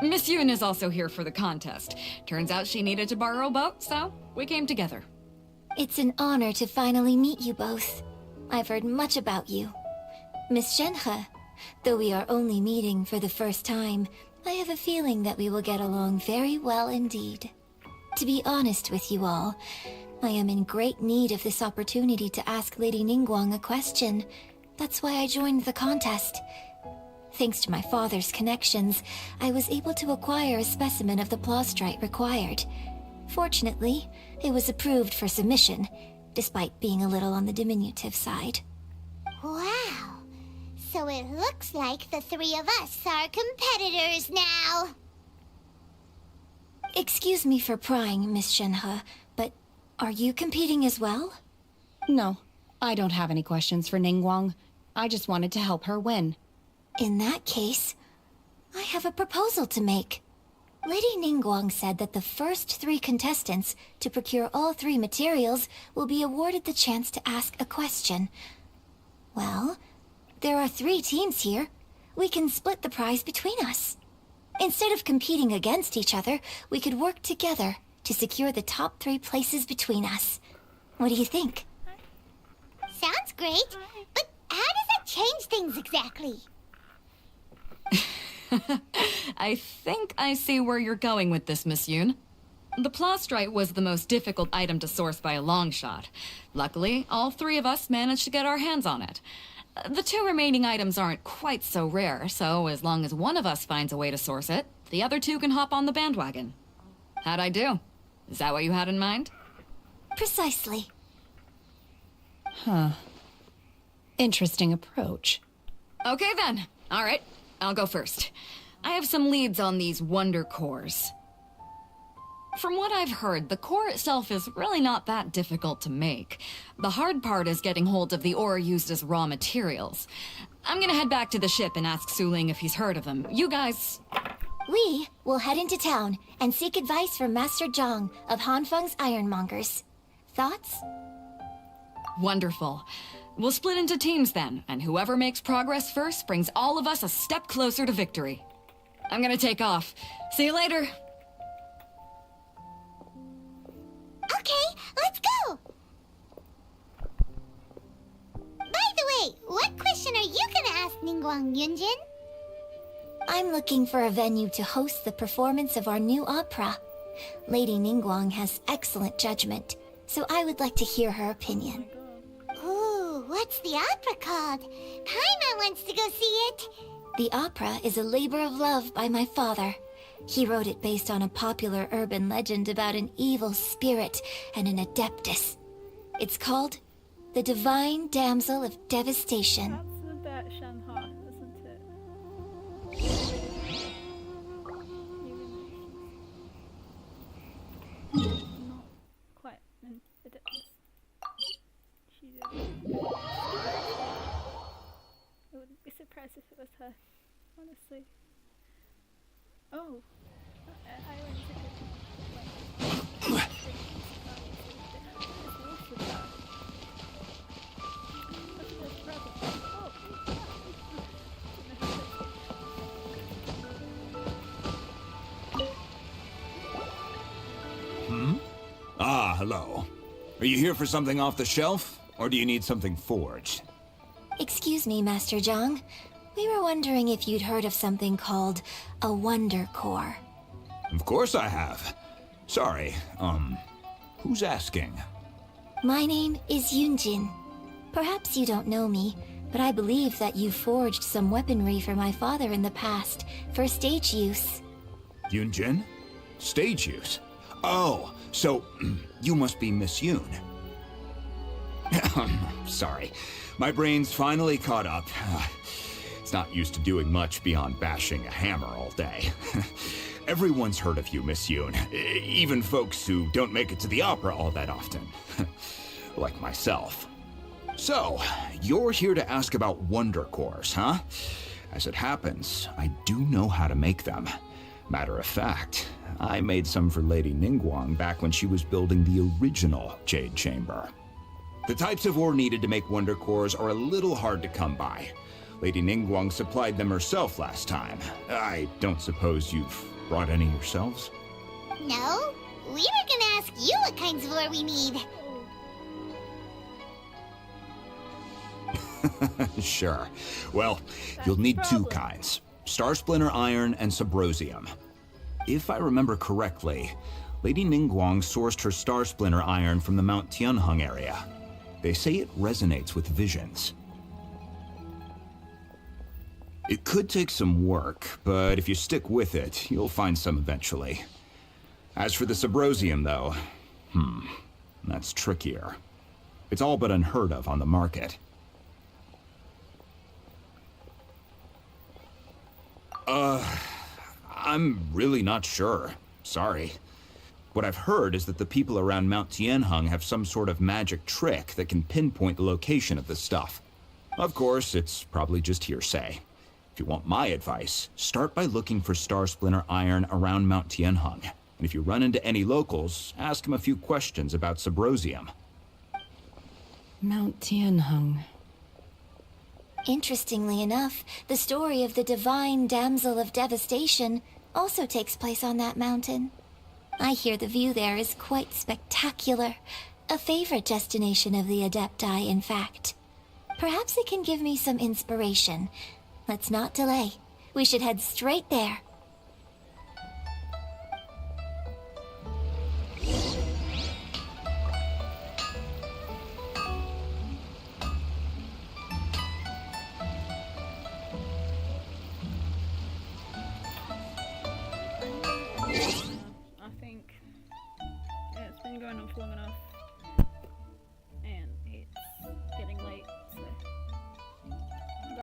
Miss Yun is also here for the contest. Turns out she needed to borrow a boat, so we came together. It's an honor to finally meet you both. I've heard much about you. Miss Shenhe, though we are only meeting for the first time, I have a feeling that we will get along very well indeed. To be honest with you all, I am in great need of this opportunity to ask Lady Ningguang a question. That's why I joined the contest. Thanks to my father's connections, I was able to acquire a specimen of the plastrite required. Fortunately, it was approved for submission, despite being a little on the diminutive side. Wow. So it looks like the 3 of us are competitors now. Excuse me for prying, Miss Shenhe, but are you competing as well? No, I don't have any questions for Ningguang. I just wanted to help her win. In that case, I have a proposal to make. Lady Ningguang said that the first 3 contestants to procure all 3 materials will be awarded the chance to ask a question. Well, there are 3 teams here. We can split the prize between us. Instead of competing against each other, we could work together to secure the top 3 places between us. What do you think? Sounds great, but how does that change things exactly? I think I see where you're going with this, Miss Yun. The plastrite was the most difficult item to source by a long shot. Luckily, all 3 of us managed to get our hands on it. The 2 remaining items aren't quite so rare, so as long as one of us finds a way to source it, the other 2 can hop on the bandwagon. How'd I do? Is that what you had in mind? Precisely. Huh. Interesting approach. Okay then. All right. I'll go first. I have some leads on these wonder cores. From what I've heard, the core itself is really not that difficult to make. The hard part is getting hold of the ore used as raw materials. I'm gonna head back to the ship and ask Suling if he's heard of them. You guys... We will head into town and seek advice from Master Zhang of Hanfeng's Ironmongers. Thoughts? Wonderful. We'll split into teams then, and whoever makes progress first brings all of us a step closer to victory. I'm gonna take off. See you later. Okay, let's go! By the way, what question are you gonna ask Ningguang, Yunjin? I'm looking for a venue to host the performance of our new opera. Lady Ningguang has excellent judgment, so I would like to hear her opinion. Ooh, what's the opera called? Paimon wants to go see it. The opera is a labor of love by my father. He wrote it based on a popular urban legend about an evil spirit and an adeptus. It's called The Divine Damsel of Devastation. That's about Shanha, isn't it? Not quite an adeptus. She did. I wouldn't be surprised if it was her, honestly. Oh, I went to Ah, hello. Are you here for something off the shelf, or do you need something forged? Excuse me, Master Zhang. We were wondering if you'd heard of something called a Wonder Core. Of course I have. Sorry, who's asking? My name is Yunjin. Perhaps you don't know me, but I believe that you forged some weaponry for my father in the past, for stage use. Yunjin? Stage use? Oh, so you must be Miss Yoon. Sorry, my brain's finally caught up. It's not used to doing much beyond bashing a hammer all day. Everyone's heard of you, Miss Yoon. Even folks who don't make it to the opera all that often. Like myself. So, you're here to ask about wonder cores, huh? As it happens, I do know how to make them. Matter of fact, I made some for Lady Ningguang back when she was building the original Jade Chamber. The types of ore needed to make wonder cores are a little hard to come by. Lady Ningguang supplied them herself last time. I don't suppose you've brought any yourselves? No, we were gonna ask you what kinds of ore we need. Sure. Well, you'll need two kinds. Star Splinter Iron and Subrosium. If I remember correctly, Lady Ningguang sourced her Star Splinter Iron from the Mount Tianheng area. They say it resonates with visions. It could take some work, but if you stick with it, you'll find some eventually. As for the Subrosium, though, that's trickier. It's all but unheard of on the market. I'm really not sure. Sorry. What I've heard is that the people around Mount Tianheng have some sort of magic trick that can pinpoint the location of the stuff. Of course, it's probably just hearsay. If you want my advice, start by looking for Star Splinter Iron around Mount Tianheng. And if you run into any locals, ask them a few questions about Subrosium. Mount Tianheng. Interestingly enough, the story of the Divine Damsel of Devastation also takes place on that mountain. I hear the view there is quite spectacular. A favorite destination of the Adepti, in fact. Perhaps it can give me some inspiration. Let's not delay. We should head straight there. I think it's been going on for long enough.